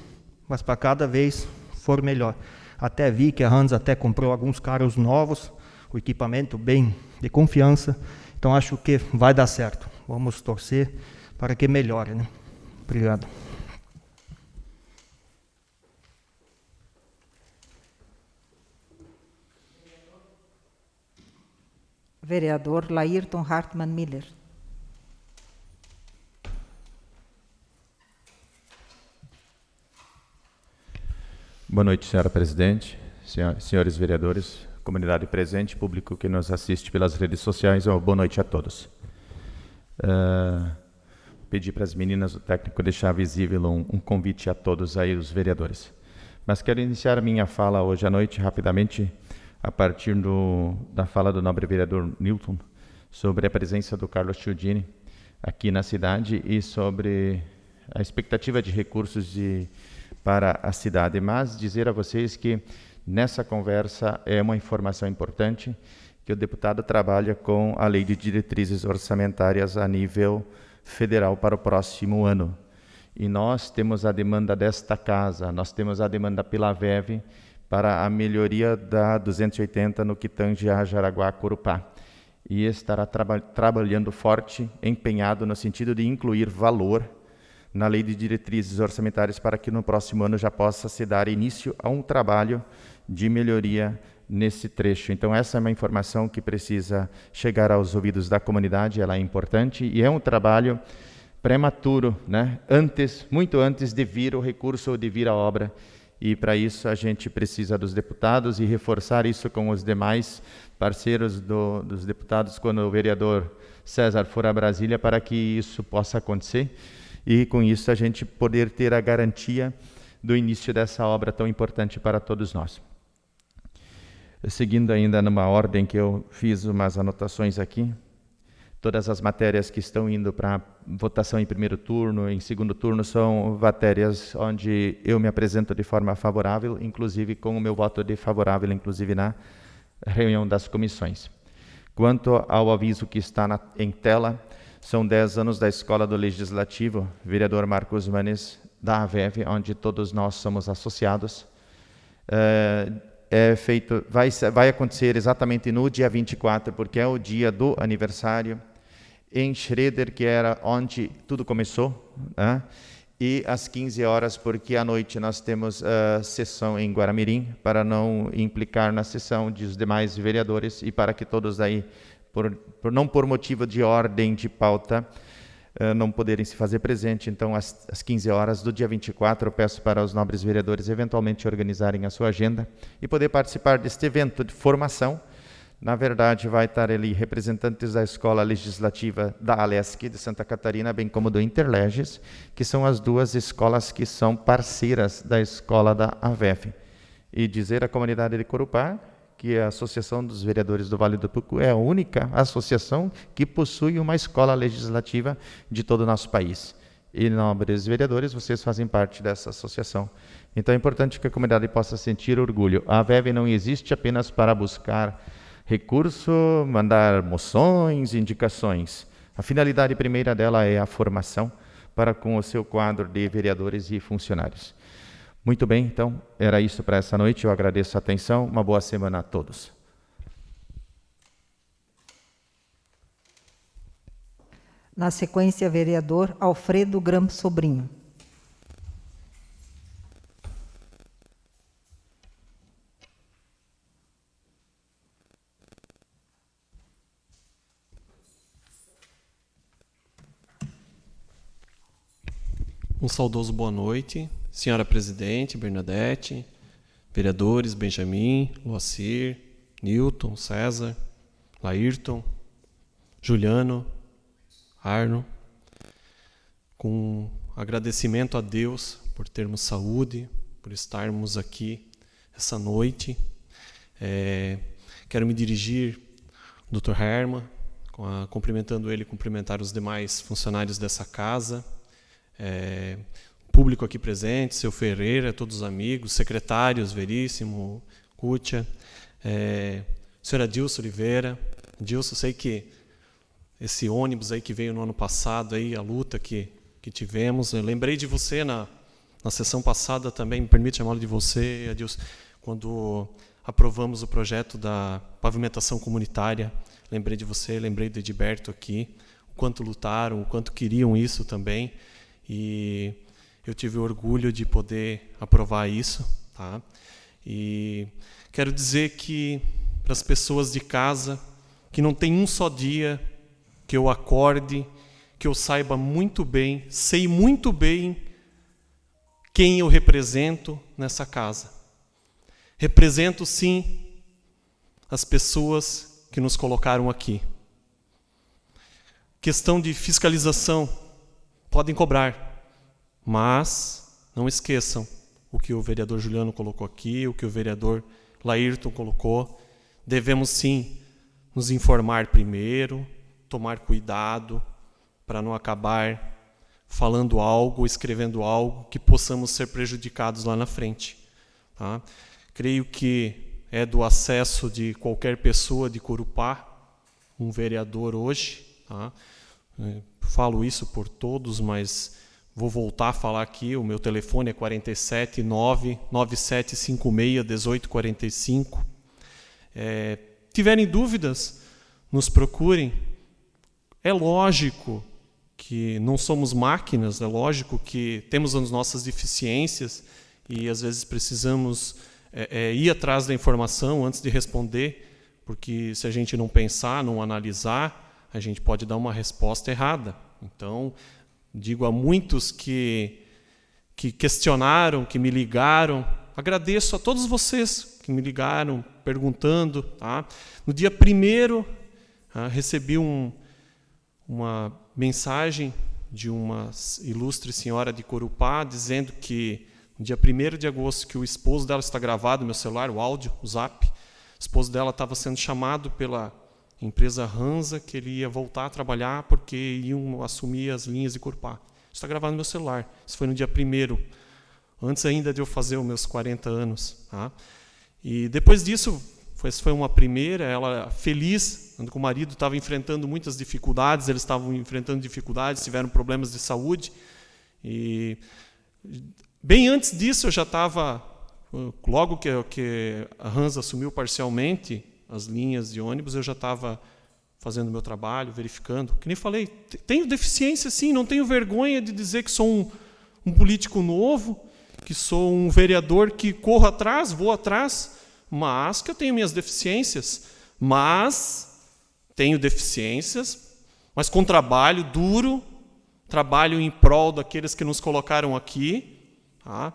mas para cada vez for melhor. Até vi que a Hansa até comprou alguns carros novos, o equipamento bem de confiança, então acho que vai dar certo. Vamos torcer para que melhore, né? Obrigado. Vereador Laírton Hartmann Miller. Boa noite, senhora presidente, senhores vereadores, comunidade presente, público que nos assiste pelas redes sociais, boa noite a todos. Pedi para as meninas do técnico deixar visível um convite a todos aí, os vereadores. Mas quero iniciar a minha fala hoje à noite, rapidamente, a partir da fala do nobre vereador Newton, sobre a presença do Carlos Chiodini aqui na cidade e sobre a expectativa de recursos para a cidade, mas dizer a vocês que nessa conversa é uma informação importante, que o deputado trabalha com a Lei de Diretrizes Orçamentárias a nível federal para o próximo ano. E nós temos a demanda desta casa, nós temos a demanda pela VEV para a melhoria da 280 no que tange a Jaraguá-Corupá. E estará trabalhando forte, empenhado no sentido de incluir valor na Lei de Diretrizes Orçamentárias para que no próximo ano já possa se dar início a um trabalho de melhoria nesse trecho. Então essa é uma informação que precisa chegar aos ouvidos da comunidade, ela é importante e é um trabalho prematuro, né? Muito antes de vir o recurso ou de vir a obra. E para isso a gente precisa dos deputados e reforçar isso com os demais parceiros dos deputados quando o vereador César for a Brasília para que isso possa acontecer e com isso a gente poder ter a garantia do início dessa obra tão importante para todos nós. Seguindo ainda numa ordem que eu fiz umas anotações aqui, todas as matérias que estão indo para votação em primeiro turno, em segundo turno, são matérias onde eu me apresento de forma favorável, inclusive com o meu voto de favorável, inclusive na reunião das comissões. Quanto ao aviso que está em tela, são 10 anos da Escola do Legislativo, vereador Marcos Manes, da AVEV, onde todos nós somos associados. Vai acontecer exatamente no dia 24, porque é o dia do aniversário, em Schroeder, que era onde tudo começou, né? E às 15 horas, porque à noite nós temos sessão em Guaramirim, para não implicar na sessão dos demais vereadores e para que todos aí, não por motivo de ordem de pauta, não poderem se fazer presente. Então, às 15 horas do dia 24, eu peço para os nobres vereadores eventualmente organizarem a sua agenda e poder participar deste evento de formação. Na verdade, vai estar ali representantes da Escola Legislativa da Alesc de Santa Catarina, bem como do Interleges, que são as duas escolas que são parceiras da escola da AVEV. E dizer à comunidade de Corupá que a Associação dos Vereadores do Vale do Pucu é a única associação que possui uma escola legislativa de todo o nosso país. E, nobres vereadores, vocês fazem parte dessa associação. Então é importante que a comunidade possa sentir orgulho. A AVEV não existe apenas para buscar recurso, mandar moções, indicações. A finalidade primeira dela é a formação para com o seu quadro de vereadores e funcionários. Muito bem, então, era isso para essa noite. Eu agradeço a atenção. Uma boa semana a todos. Na sequência, vereador Alfredo Gram Sobrinho. Um saudoso boa noite, senhora presidente, Bernadette, vereadores Benjamin, Loacir, Newton, César, Laírton, Juliano, Arno, com agradecimento a Deus por termos saúde, por estarmos aqui essa noite. Quero me dirigir ao Dr. Herman, cumprimentando ele, cumprimentar os demais funcionários dessa casa, público aqui presente, seu Ferreira, todos os amigos, secretários, Veríssimo, Cútia, senhora Dilson Oliveira. Dilson, sei que esse ônibus aí que veio no ano passado, aí, a luta que tivemos, eu lembrei de você na sessão passada também, me permite chamá-lo de você, Adilson, quando aprovamos o projeto da pavimentação comunitária, lembrei de você, lembrei do Edilberto aqui, o quanto lutaram, o quanto queriam isso também, e eu tive o orgulho de poder aprovar isso, tá? E quero dizer que para as pessoas de casa, que não tem um só dia que eu acorde, que eu saiba muito bem, sei muito bem quem eu represento nessa casa. Represento, sim, as pessoas que nos colocaram aqui. Questão de fiscalização, podem cobrar, mas não esqueçam o que o vereador Juliano colocou aqui, o que o vereador Laírton colocou. Devemos, sim, nos informar primeiro, tomar cuidado para não acabar falando algo, escrevendo algo, que possamos ser prejudicados lá na frente. Tá? Creio que é do acesso de qualquer pessoa de Corupá, um vereador hoje. Tá? Falo isso por todos, mas vou voltar a falar aqui. O meu telefone é 479-9756-1845. Tiverem dúvidas, nos procurem. É lógico que não somos máquinas, é lógico que temos as nossas deficiências e às vezes precisamos ir atrás da informação antes de responder, porque se a gente não pensar, não analisar, a gente pode dar uma resposta errada. Então, digo a muitos que questionaram, que me ligaram, agradeço a todos vocês que me ligaram, perguntando. Tá? No dia 1º, recebi uma mensagem de uma ilustre senhora de Corupá, dizendo que no dia 1º de agosto, que o esposo dela, está gravado no meu celular, o áudio, o zap, o esposo dela estava sendo chamado pela empresa Hansa, que ele ia voltar a trabalhar porque iam assumir as linhas de Corupá. Está gravado no meu celular. Isso foi no dia 1º, antes ainda de eu fazer os meus 40 anos. Tá? E depois disso, foi uma primeira, ela feliz, com o marido, estava enfrentando muitas dificuldades, eles estavam enfrentando dificuldades, tiveram problemas de saúde. E bem antes disso, eu já estava, logo que a Hansa assumiu parcialmente as linhas de ônibus, eu já estava fazendo o meu trabalho, verificando. Que nem falei, tenho deficiência sim, não tenho vergonha de dizer que sou um político novo, que sou um vereador que corro atrás, vou atrás, mas que eu tenho minhas deficiências. Mas com trabalho duro, trabalho em prol daqueles que nos colocaram aqui, tá?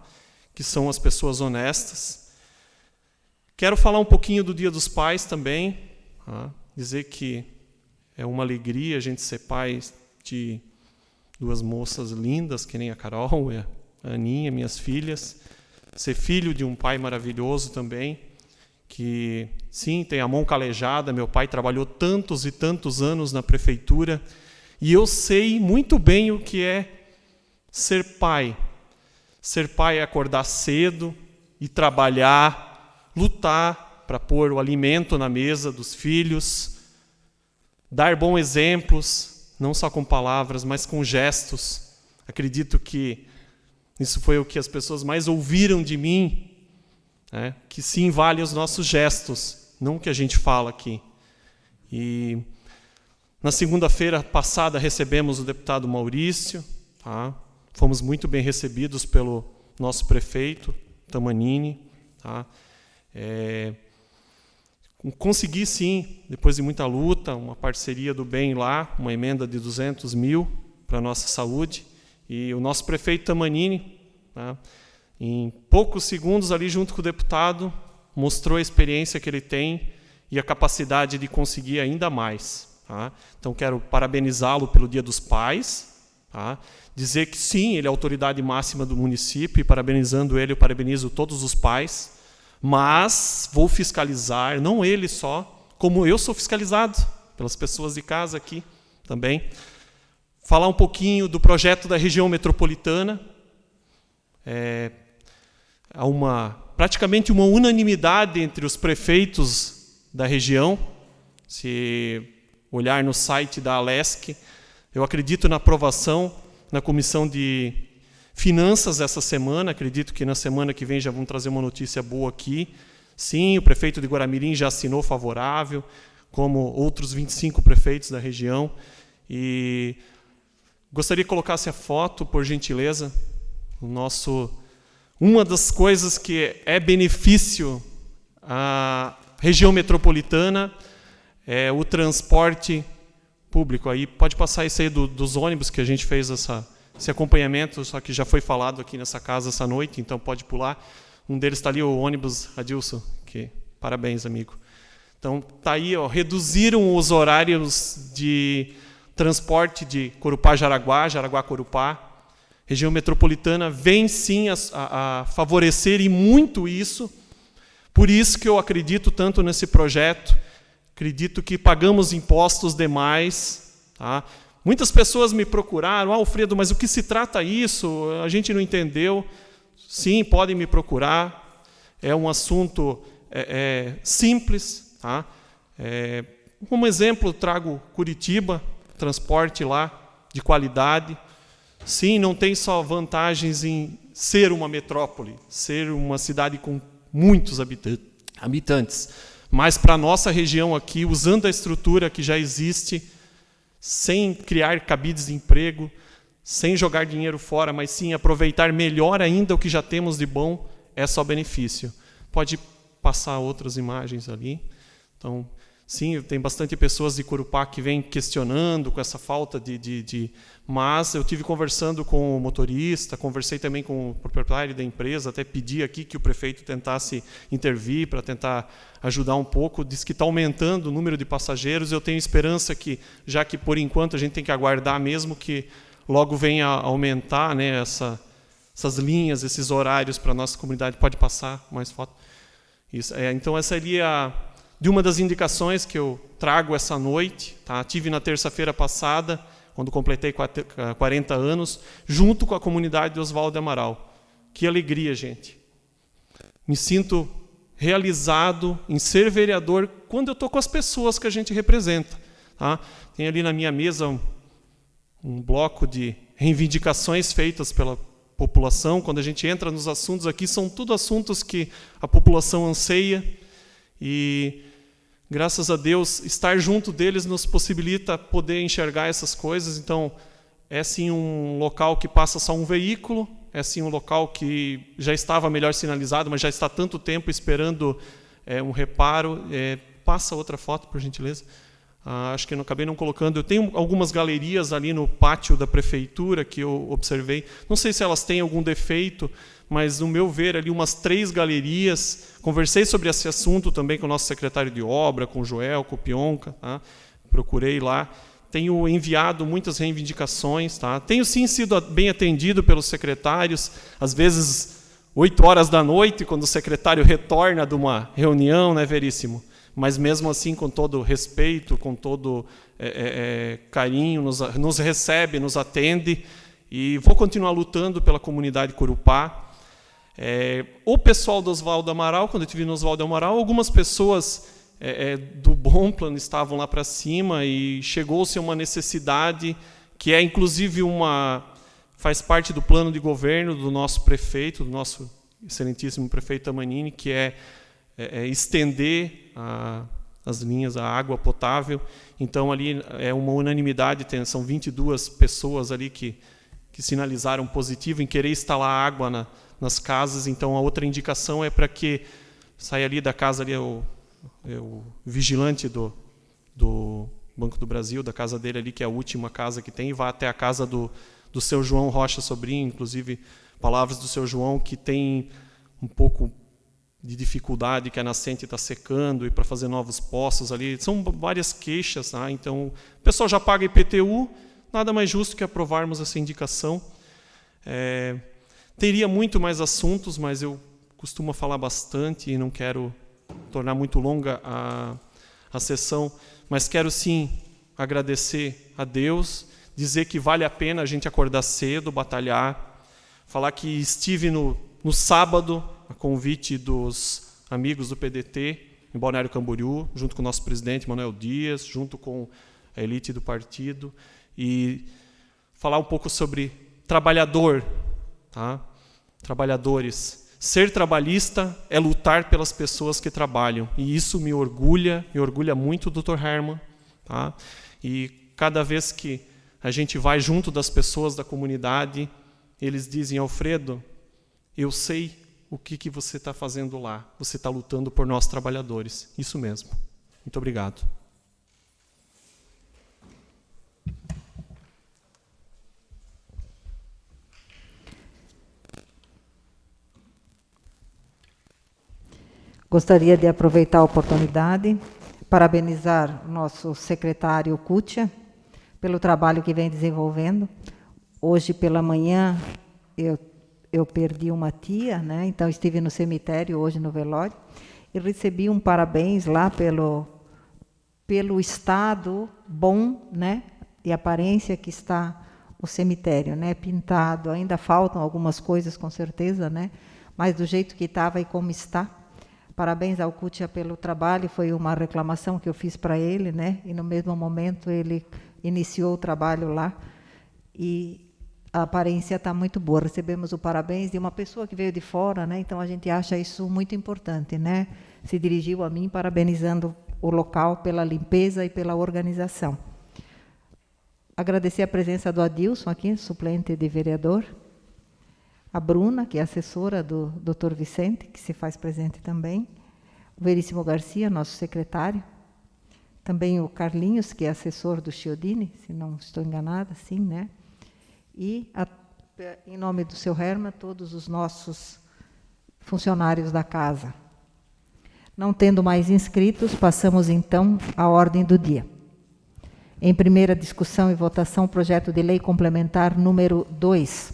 Que são as pessoas honestas. Quero falar um pouquinho do Dia dos Pais também, tá? Dizer que é uma alegria a gente ser pai de duas moças lindas, que nem a Carol e a Aninha, minhas filhas, ser filho de um pai maravilhoso também, que, sim, tem a mão calejada. Meu pai trabalhou tantos e tantos anos na prefeitura, e eu sei muito bem o que é ser pai. Ser pai é acordar cedo e trabalhar, lutar para pôr o alimento na mesa dos filhos, dar bons exemplos, não só com palavras, mas com gestos. Acredito que isso foi o que as pessoas mais ouviram de mim, né? Que sim, vale os nossos gestos, não o que a gente fala aqui. E na segunda-feira passada recebemos o deputado Maurício, tá? Fomos muito bem recebidos pelo nosso prefeito, Tamanini. Tá? Consegui, sim, depois de muita luta, uma parceria do bem lá, uma emenda de 200 mil para a nossa saúde. E o nosso prefeito Tamanini, tá? Em poucos segundos, ali junto com o deputado, mostrou a experiência que ele tem e a capacidade de conseguir ainda mais. Tá? Então, quero parabenizá-lo pelo Dia dos Pais. Tá? Dizer que, sim, ele é a autoridade máxima do município, e parabenizando ele, eu parabenizo todos os pais. Mas vou fiscalizar, não ele só, como eu sou fiscalizado pelas pessoas de casa aqui também. Falar um pouquinho do projeto da região metropolitana. Há praticamente uma unanimidade entre os prefeitos da região. Se olhar no site da Alesc, eu acredito na aprovação na Comissão de Finanças essa semana. Acredito que na semana que vem já vamos trazer uma notícia boa aqui. Sim, o prefeito de Guaramirim já assinou favorável, como outros 25 prefeitos da região. E gostaria que colocasse a foto, por gentileza. Uma das coisas que é benefício à região metropolitana é o transporte público. Aí pode passar isso aí dos ônibus, que a gente fez esse acompanhamento, só que já foi falado aqui nessa casa essa noite, então pode pular. Um deles está ali, o ônibus Adilson, que parabéns, amigo. Então está aí, ó, reduziram os horários de transporte de Corupá-Jaraguá, Jaraguá-Corupá. Região metropolitana vem sim a favorecer, e muito isso. Por isso que eu acredito tanto nesse projeto. Acredito que pagamos impostos demais, tá? Muitas pessoas me procuraram, Alfredo, mas o que se trata isso? A gente não entendeu. Sim, podem me procurar. É um assunto simples. Tá? Como exemplo, trago Curitiba, transporte lá de qualidade. Sim, não tem só vantagens em ser uma metrópole, ser uma cidade com muitos habitantes, mas para a nossa região aqui, usando a estrutura que já existe, sem criar cabides de emprego, sem jogar dinheiro fora, mas sim aproveitar melhor ainda o que já temos de bom, é só benefício. Pode passar outras imagens ali. Então, sim, tem bastante pessoas de Corupá que vêm questionando com essa falta Mas eu tive conversando com o motorista, conversei também com o proprietário da empresa, até pedi aqui que o prefeito tentasse intervir para tentar ajudar um pouco. Diz que está aumentando o número de passageiros. Eu tenho esperança que, já que por enquanto a gente tem que aguardar mesmo que logo venha a aumentar, né, essas linhas, esses horários para a nossa comunidade. Pode passar mais foto. Isso. Então essa ali é de uma das indicações que eu trago essa noite. Tá? Tive na terça-feira passada, quando completei 40 anos, junto com a comunidade de Oswaldo Amaral. Que alegria, gente. Me sinto realizado em ser vereador quando eu estou com as pessoas que a gente representa. Tá? Tem ali na minha mesa um bloco de reivindicações feitas pela população. Quando a gente entra nos assuntos aqui, são tudo assuntos que a população anseia. E, graças a Deus, estar junto deles nos possibilita poder enxergar essas coisas. Então, é sim um local que passa só um veículo, é sim um local que já estava melhor sinalizado, mas já está há tanto tempo esperando um reparo. Passa outra foto, por gentileza. Acho que eu acabei não colocando. Eu tenho algumas galerias ali no pátio da prefeitura que eu observei. Não sei se elas têm algum defeito, mas, no meu ver, ali umas 3 galerias. Conversei sobre esse assunto também com o nosso secretário de obra, com o Joel, com o Pionca. Tá? Procurei lá. Tenho enviado muitas reivindicações. Tá? Tenho, sim, sido bem atendido pelos secretários. Às vezes, 8 horas da noite, quando o secretário retorna de uma reunião, né, Veríssimo? Mas, mesmo assim, com todo respeito, com todo carinho, nos recebe, nos atende. E vou continuar lutando pela comunidade Corupá. O pessoal do Oswaldo Amaral, quando eu estive no Oswaldo Amaral, algumas pessoas do Bom Plano estavam lá para cima e chegou-se a uma necessidade que é, inclusive, faz parte do plano de governo do nosso prefeito, do nosso excelentíssimo prefeito Tamanini, que é estender as linhas, a água potável. Então, ali é uma unanimidade, são 22 pessoas ali que sinalizaram positivo em querer instalar água nas casas. Então, a outra indicação é para que saia ali da casa, ali o vigilante do Banco do Brasil, da casa dele ali, que é a última casa que tem, e vá até a casa do seu João Rocha Sobrinho, inclusive palavras do seu João, que tem um pouco de dificuldade, que a nascente está secando, e para fazer novos poços ali. São várias queixas. Tá? Então, o pessoal já paga IPTU, nada mais justo que aprovarmos essa indicação. Teria muito mais assuntos, mas eu costumo falar bastante e não quero tornar muito longa a sessão, mas quero, sim, agradecer a Deus, dizer que vale a pena a gente acordar cedo, batalhar, falar que estive no sábado, a convite dos amigos do PDT, em Balneário Camboriú, junto com o nosso presidente, Manuel Dias, junto com a elite do partido, e falar um pouco sobre trabalhador, tá? Trabalhadores. Ser trabalhista é lutar pelas pessoas que trabalham, e isso me orgulha muito, Dr. Herman. Tá? E cada vez que a gente vai junto das pessoas da comunidade, eles dizem: Alfredo, eu sei o que você está fazendo lá, você está lutando por nós trabalhadores. Isso mesmo. Muito obrigado. Gostaria de aproveitar a oportunidade, parabenizar o nosso secretário Cútia pelo trabalho que vem desenvolvendo. Hoje pela manhã eu perdi uma tia, né? Então estive no cemitério hoje no velório e recebi um parabéns lá pelo estado bom, né? de aparência que está o cemitério, né? Pintado, ainda faltam algumas coisas com certeza, né? Mas do jeito que estava e como está. Parabéns ao Cútia pelo trabalho, foi uma reclamação que eu fiz para ele, né? E no mesmo momento ele iniciou o trabalho lá e a aparência está muito boa. Recebemos o parabéns de uma pessoa que veio de fora, né? Então a gente acha isso muito importante, né? Se dirigiu a mim parabenizando o local pela limpeza e pela organização. Agradecer a presença do Adilson aqui, suplente de vereador. A Bruna, que é assessora do Dr. Vicente, que se faz presente também. O Veríssimo Garcia, nosso secretário. Também o Carlinhos, que é assessor do Chiodini, se não estou enganada, sim, né? E, em nome do seu Herman, todos os nossos funcionários da casa. Não tendo mais inscritos, passamos então à ordem do dia. Em primeira discussão e votação, o projeto de lei complementar número 2,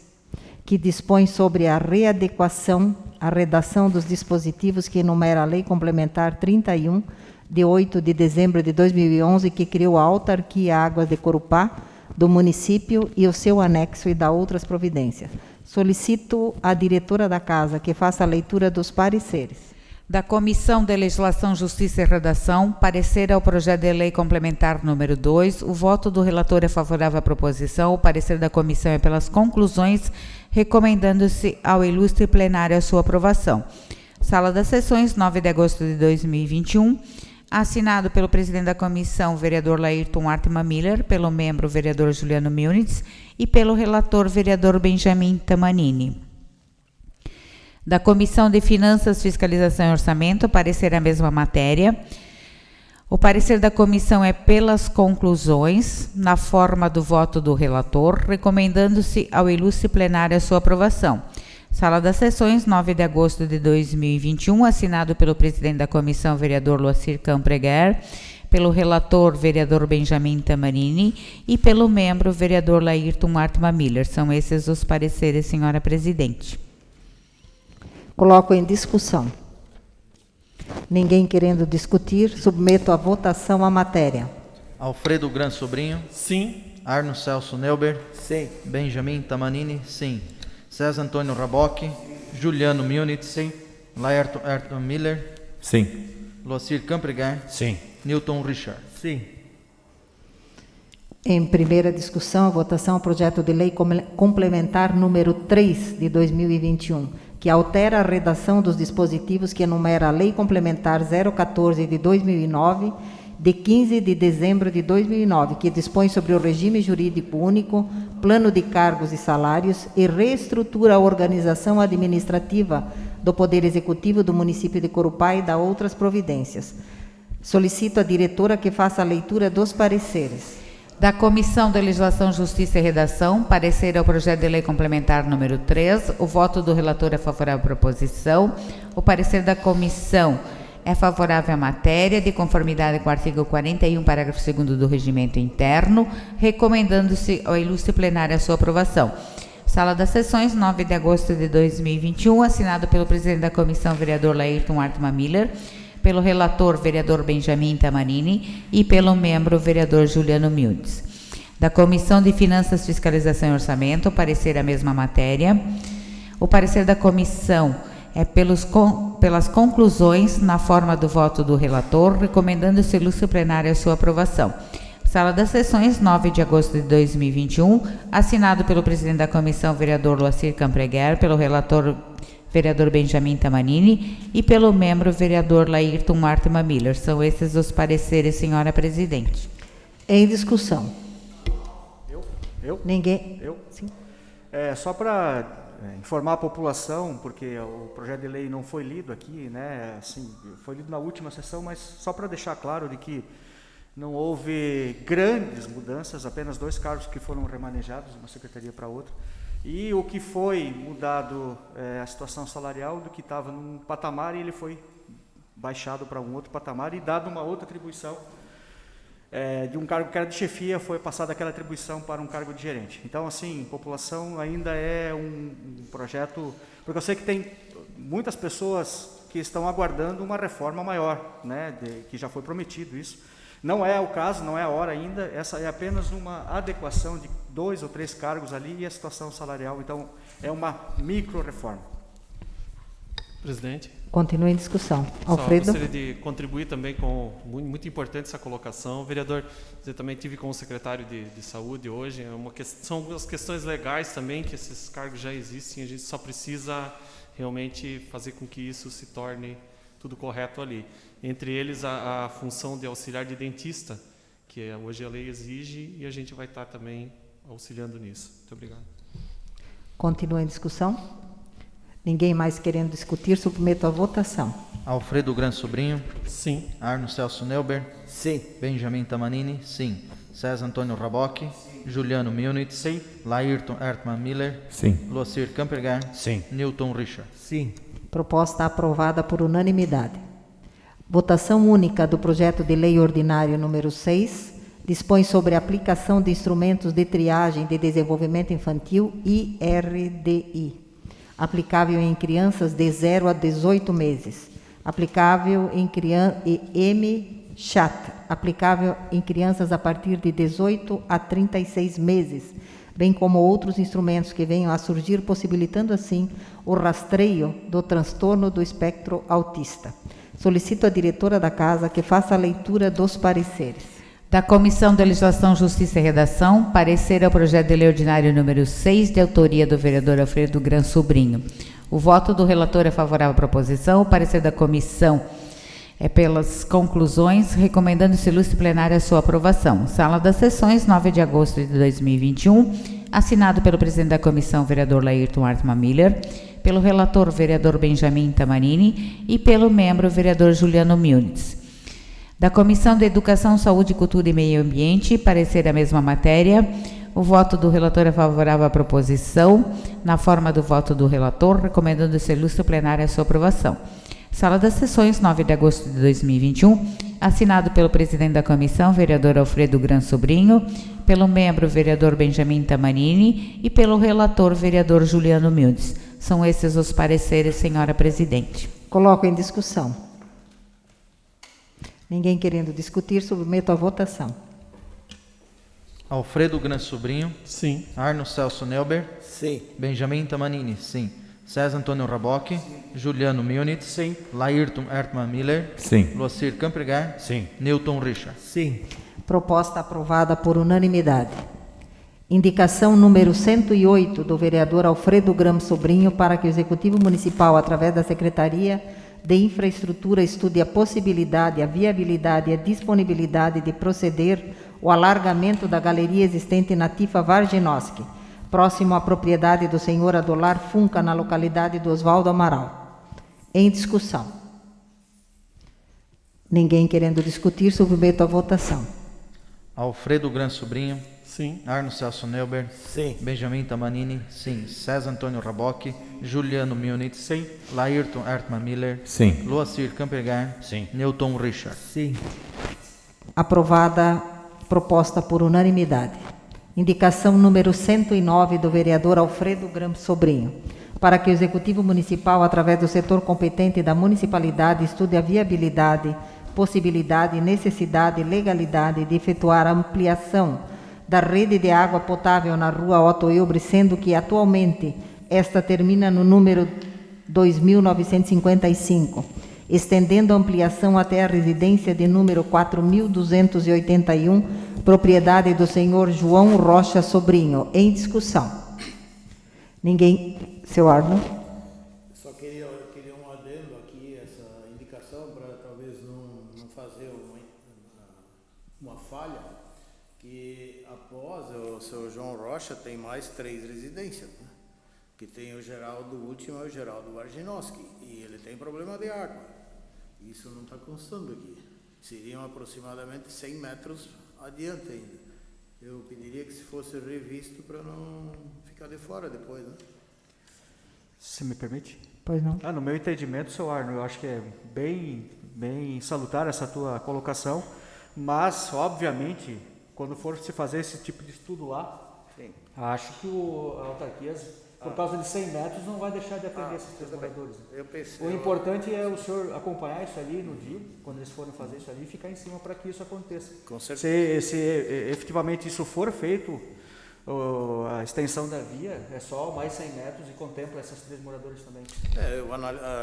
que dispõe sobre a readequação à redação dos dispositivos que enumera a Lei Complementar 31, de 8 de dezembro de 2011, que criou a Autarquia Águas de Corupá, do município e o seu anexo e dá outras providências. Solicito à diretora da casa que faça a leitura dos pareceres. Da Comissão de Legislação, Justiça e Redação, parecer ao projeto de lei complementar número 2. O voto do relator é favorável à proposição. O parecer da comissão é pelas conclusões, recomendando-se ao ilustre plenário a sua aprovação. Sala das Sessões, 9 de agosto de 2021. Assinado pelo presidente da comissão, vereador Laírton Artman Miller, pelo membro, vereador Juliano Milnitz, e pelo relator, vereador Benjamin Tamanini. Da Comissão de Finanças, Fiscalização e Orçamento, parecer a mesma matéria. O parecer da comissão é pelas conclusões, na forma do voto do relator, recomendando-se ao ilustre plenário a sua aprovação. Sala das Sessões, 9 de agosto de 2021, assinado pelo presidente da comissão, vereador Loacir Campreguer, pelo relator, vereador Benjamin Tamanini, e pelo membro, vereador Laírton Artman Miller. São esses os pareceres, senhora presidente. Coloco em discussão. Ninguém querendo discutir, submeto à votação a matéria. Alfredo Gran Sobrinho. Sim. Arno Celso Neuber. Sim. Benjamin Tamanini. Sim. César Antônio Raboc. Juliano Milnitz. Sim. Laírton Artman Miller. Sim. Loacir Campreguer. Sim. Newton Richard. Sim. Em primeira discussão, votação, projeto de lei complementar número 3 de 2021, que altera a redação dos dispositivos que enumera a Lei Complementar 014 de 2009, de 15 de dezembro de 2009, que dispõe sobre o regime jurídico único, plano de cargos e salários e reestrutura a organização administrativa do Poder Executivo do município de Corupá e dá outras providências. Solicito à diretora que faça a leitura dos pareceres. Da Comissão de Legislação, Justiça e Redação, parecer ao projeto de lei complementar número 3. O voto do relator é favorável à proposição. O parecer da comissão é favorável à matéria, de conformidade com o artigo 41, parágrafo 2º do Regimento Interno, recomendando-se ao ilustre plenário a sua aprovação. Sala das Sessões, 9 de agosto de 2021, assinado pelo presidente da comissão, vereador Laírton Artman Miller, pelo relator, vereador Benjamin Tamanini, e pelo membro, vereador Juliano Milnitz. Da Comissão de Finanças, Fiscalização e Orçamento, parecer a mesma matéria. O parecer da comissão é pelas conclusões, na forma do voto do relator, recomendando-se ao ilustre plenário a sua aprovação. Sala das Sessões, 9 de agosto de 2021, assinado pelo presidente da comissão, vereador Loacir Campreguer, pelo relator, vereador Benjamin Tamanini, e pelo membro, vereador Laírton Artman Miller. São esses os pareceres, senhora presidente. Em discussão. Eu? Ninguém? Eu? Sim. Só para informar a população, porque o projeto de lei não foi lido aqui, né? Assim, foi lido na última sessão, mas só para deixar claro de que não houve grandes mudanças, apenas 2 cargos que foram remanejados de uma secretaria para outra. E o que foi mudado a situação salarial do que estava num patamar e ele foi baixado para um outro patamar e dado uma outra atribuição de um cargo que era de chefia, foi passada aquela atribuição para um cargo de gerente. Então, assim, população ainda é um projeto, porque eu sei que tem muitas pessoas que estão aguardando uma reforma maior, né, que já foi prometido isso. Não é o caso, não é a hora ainda, essa é apenas uma adequação de 2 ou 3 cargos ali e a situação salarial, então é uma micro-reforma. Presidente. Continua em discussão. Alfredo. Só gostaria de contribuir também com, muito importante essa colocação. Vereador, eu também tive com o secretário de Saúde hoje, são algumas questões legais também, que esses cargos já existem, a gente só precisa realmente fazer com que isso se torne tudo correto ali. Entre eles, a função de auxiliar de dentista, que hoje a lei exige, e a gente vai estar também auxiliando nisso. Muito obrigado. Continua em discussão. Ninguém mais querendo discutir, submeto à votação. Alfredo Gran Sobrinho. Sim. Arno Celso Neuber. Sim. Benjamin Tamanini. Sim. César Antônio Rabocchi. Juliano Munitz. Sim. Laírton Ertmann Miller. Sim. Loacir Campergar. Sim. Newton Richard. Sim. Proposta aprovada por unanimidade. Votação única do projeto de lei ordinário número 6, dispõe sobre a aplicação de instrumentos de triagem de desenvolvimento infantil IRDI, aplicável em crianças de 0 a 18 meses, aplicável em MCHAT, aplicável em crianças a partir de 18 a 36 meses, bem como outros instrumentos que venham a surgir, possibilitando assim o rastreio do transtorno do espectro autista. Solicito à diretora da Casa que faça a leitura dos pareceres. Da Comissão de Legislação, Justiça e Redação, parecer ao projeto de lei ordinário número 6, de autoria do vereador Alfredo Gran Sobrinho. O voto do relator é favorável à proposição. O parecer da comissão é pelas conclusões, recomendando-se ilustre plenária a sua aprovação. Sala das Sessões, 9 de agosto de 2021, assinado pelo presidente da comissão, vereador Laírton Ertmann Miller, pelo relator, vereador Benjamin Tamanini, e pelo membro, vereador Juliano Munitz. Da Comissão de Educação, Saúde, Cultura e Meio Ambiente, parecer a mesma matéria. O voto do relator é favorável à proposição, na forma do voto do relator, recomendando-se ilustre plenária a sua aprovação. Sala das Sessões, 9 de agosto de 2021, assinado pelo presidente da comissão, vereador Alfredo Gran Sobrinho, pelo membro, vereador Benjamin Tamanini, e pelo relator, vereador Juliano Munitz. São esses os pareceres, senhora presidente. Coloco em discussão. Ninguém querendo discutir, submeto à votação. Alfredo Gran Sobrinho. Sim. Arno Celso Neuber. Sim. Benjamin Tamanini. Sim. César Antônio Rabocchi. Juliano Munitz. Sim. Laírton Ertmann Miller. Sim. Loacir Campergar. Sim. Newton Richard. Sim. Proposta aprovada por unanimidade. Indicação número 108 do vereador Alfredo Gran Sobrinho para que o Executivo Municipal, através da Secretaria de Infraestrutura, estude a possibilidade, a viabilidade e a disponibilidade de proceder ao alargamento da galeria existente na Tifa Varginowski, próximo à propriedade do senhor Adolar Funca, na localidade do Oswaldo Amaral. Em discussão. Ninguém querendo discutir, submeto à votação. Alfredo Gran Sobrinho. Sim. Arno Celso Neuber. Sim. Benjamin Tamanini. Sim. César Antônio Rabocchi. Juliano Munitz. Sim. Laírton Ertmann Miller. Sim. Loacir Campergar. Sim. Newton Richard. Sim. Aprovada proposta por unanimidade. Indicação número 109 do vereador Alfredo Gran Sobrinho, para que o Executivo Municipal, através do setor competente da municipalidade, estude a viabilidade, possibilidade, necessidade e legalidade de efetuar a ampliação da rede de água potável na rua Otto Ilbre, sendo que atualmente esta termina no número 2955, estendendo a ampliação até a residência de número 4281, propriedade do senhor João Rocha Sobrinho. Em discussão. Ninguém... Seu Arno? Só queria um adendo aqui, essa indicação, para talvez não fazer uma falha, que após o seu João Rocha tem mais 3 residências, né? Que tem o Geraldo, o último é o Geraldo Varginowski, e ele tem problema de água. Isso não está constando aqui. Seriam aproximadamente 100 metros adiante ainda. Eu pediria que se fosse revisto para não ficar de fora depois, né? Se me permite? Pois não. No meu entendimento, seu Arno, eu acho que é bem salutar essa tua colocação, mas, obviamente, quando for se fazer esse tipo de estudo lá, sim, acho que a autarquia Por causa de 100 metros não vai deixar de atender esses 3 moradores. Eu pensei, O importante é o senhor acompanhar isso ali no dia, quando eles forem fazer isso ali, e ficar em cima para que isso aconteça. Com certeza. Se efetivamente isso for feito, a extensão da via é só mais 100 metros e contempla esses 3 moradores também. Eu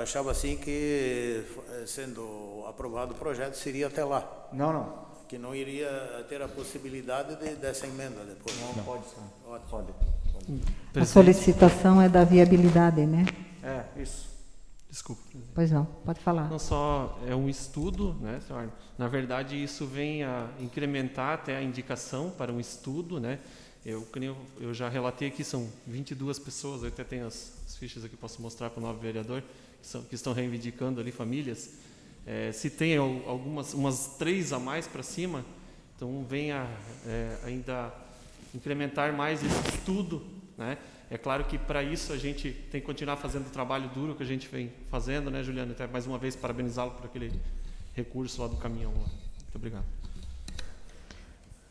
achava assim que, sendo aprovado o projeto, seria até lá. Não. Que não iria ter a possibilidade dessa emenda depois. Não pode ser. Pode. A solicitação é da viabilidade, né? Isso. Desculpa. Pois não, pode falar. Não só é um estudo, né, senhor? Na verdade, isso vem a incrementar até a indicação para um estudo, né? Eu já relatei aqui, são 22 pessoas, eu até tenho as fichas aqui, posso mostrar para o novo vereador, que estão reivindicando ali famílias. Se tem umas 3 a mais para cima, então vem ainda incrementar mais esse estudo, né? É claro que para isso a gente tem que continuar fazendo o trabalho duro que a gente vem fazendo, né, Juliano? Até mais uma vez parabenizá-lo por aquele recurso lá do caminhão. Lá. Muito obrigado.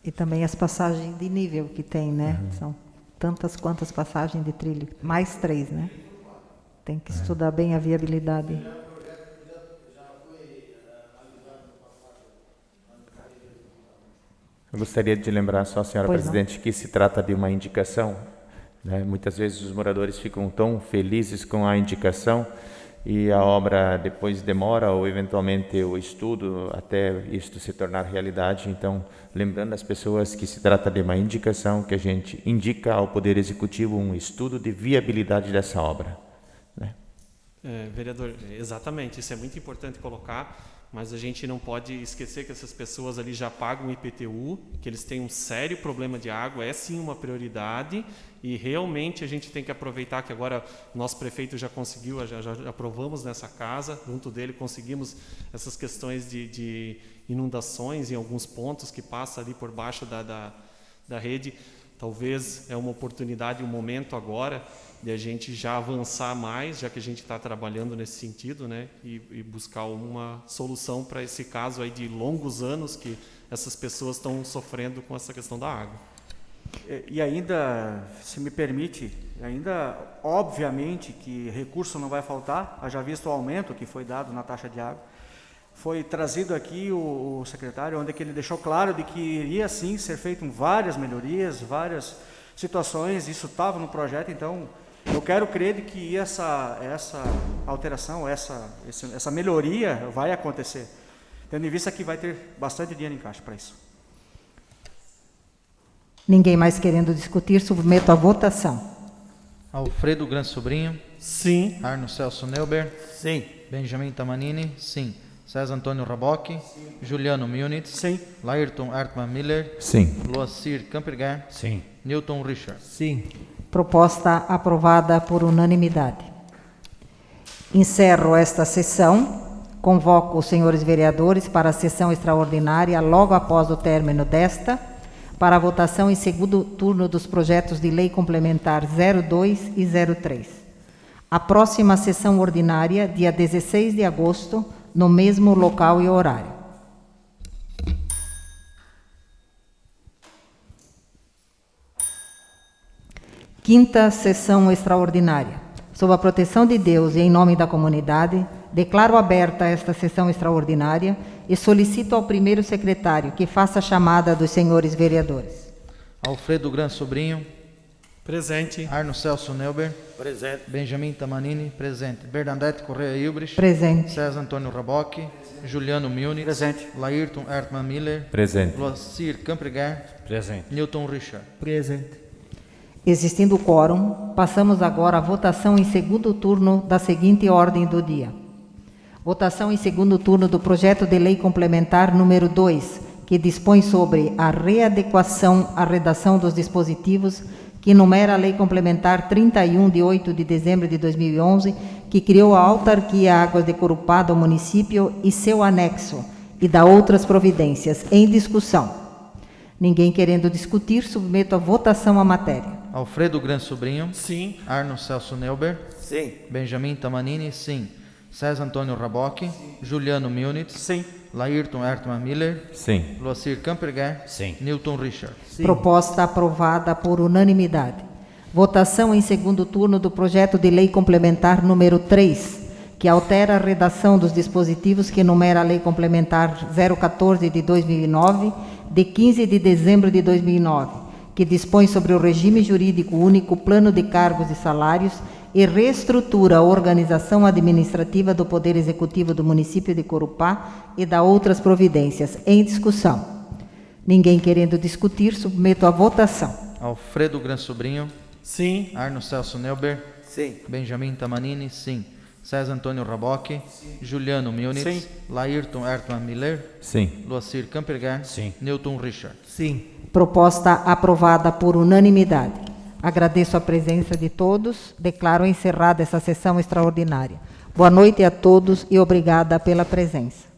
E também as passagens de nível que tem, né? São tantas quantas passagens de trilho. Mais 3, né? Tem que estudar bem a viabilidade. Eu gostaria de lembrar só, senhora presidente, que se trata de uma indicação, né? Muitas vezes os moradores ficam tão felizes com a indicação e a obra depois demora ou eventualmente o estudo até isto se tornar realidade. Então, lembrando as pessoas que se trata de uma indicação que a gente indica ao Poder Executivo um estudo de viabilidade dessa obra, né? Vereador, exatamente, isso é muito importante colocar. Mas a gente não pode esquecer que essas pessoas ali já pagam IPTU, que eles têm um sério problema de água, é sim uma prioridade, e realmente a gente tem que aproveitar que agora o nosso prefeito já conseguiu, já aprovamos nessa casa, junto dele conseguimos essas questões de inundações em alguns pontos que passa ali por baixo da rede. Talvez é uma oportunidade, um momento agora de a gente já avançar mais, já que a gente está trabalhando nesse sentido, né, e buscar uma solução para esse caso aí de longos anos que essas pessoas estão sofrendo com essa questão da água. E ainda, se me permite, obviamente que recurso não vai faltar, haja visto o aumento que foi dado na taxa de água. Foi trazido aqui o secretário, onde que ele deixou claro de que iria sim ser feito várias melhorias, várias situações, isso estava no projeto. Então eu quero crer de que essa alteração, essa melhoria vai acontecer, tendo em vista que vai ter bastante dinheiro em caixa para isso. Ninguém mais querendo discutir, submeto à votação. Alfredo Gran Sobrinho. Sim. Arno Celso Neuber. Sim. Benjamin Tamanini. Sim. César Antônio Rabocchi. Sim. Juliano Munitz. Sim. Laírton Artman Miller. Sim. Loacir Campergar. Sim. Newton Richard. Sim. Proposta aprovada por unanimidade. Encerro esta sessão. Convoco os senhores vereadores para a sessão extraordinária logo após o término desta, para a votação em segundo turno dos projetos de lei complementar 02 e 03. A próxima sessão ordinária, dia 16 de agosto, no mesmo local e horário. Quinta sessão extraordinária. Sob a proteção de Deus e em nome da comunidade, declaro aberta esta sessão extraordinária e solicito ao primeiro secretário que faça a chamada dos senhores vereadores. Alfredo Gran Sobrinho. Presente. Arno Celso Neuber. Presente. Benjamin Tamanini. Presente. Bernadette Correia Ilbrich. Presente. César Antônio Rabocchi. Juliano Munitz. Presente. Laírton Artman Miller. Presente. Loacir Campergar. Presente. Newton Richard. Presente. Existindo o quórum, passamos agora à votação em segundo turno da seguinte ordem do dia. Votação em segundo turno do projeto de lei complementar número 2, que dispõe sobre a readequação à redação dos dispositivos que enumera a Lei Complementar 31, de 8 de dezembro de 2011, que criou a Autarquia Águas de Corupá do município e seu anexo, e da outras providências, em discussão. Ninguém querendo discutir, submeto à votação a matéria. Alfredo Gran Sobrinho. Sim. Arno Celso Neuber. Sim. Benjamin Tamanini. Sim. César Antônio Rabocchi. Sim. Juliano Munitz. Sim. Laírton Artman Miller. Sim. Loacir Campergar. Sim. Newton Richard. Sim. Proposta aprovada por unanimidade. Votação em segundo turno do projeto de lei complementar número 3, que altera a redação dos dispositivos que enumera a Lei Complementar 014 de 2009, de 15 de dezembro de 2009, que dispõe sobre o regime jurídico único, plano de cargos e salários e reestrutura a organização administrativa do Poder Executivo do município de Corupá e da outras providências. Em discussão. Ninguém querendo discutir, submeto à votação. Alfredo Gran Sobrinho. Sim. Arno Celso Neuber. Sim. Benjamin Tamanini, sim. César Antônio Rabocchi. Juliano Munitz. Sim. Laírton Ertman Miller. Sim. Luacir Campergar. Sim. Newton Richard. Sim. Proposta aprovada por unanimidade. Agradeço a presença de todos. Declaro encerrada essa sessão extraordinária. Boa noite a todos e obrigada pela presença.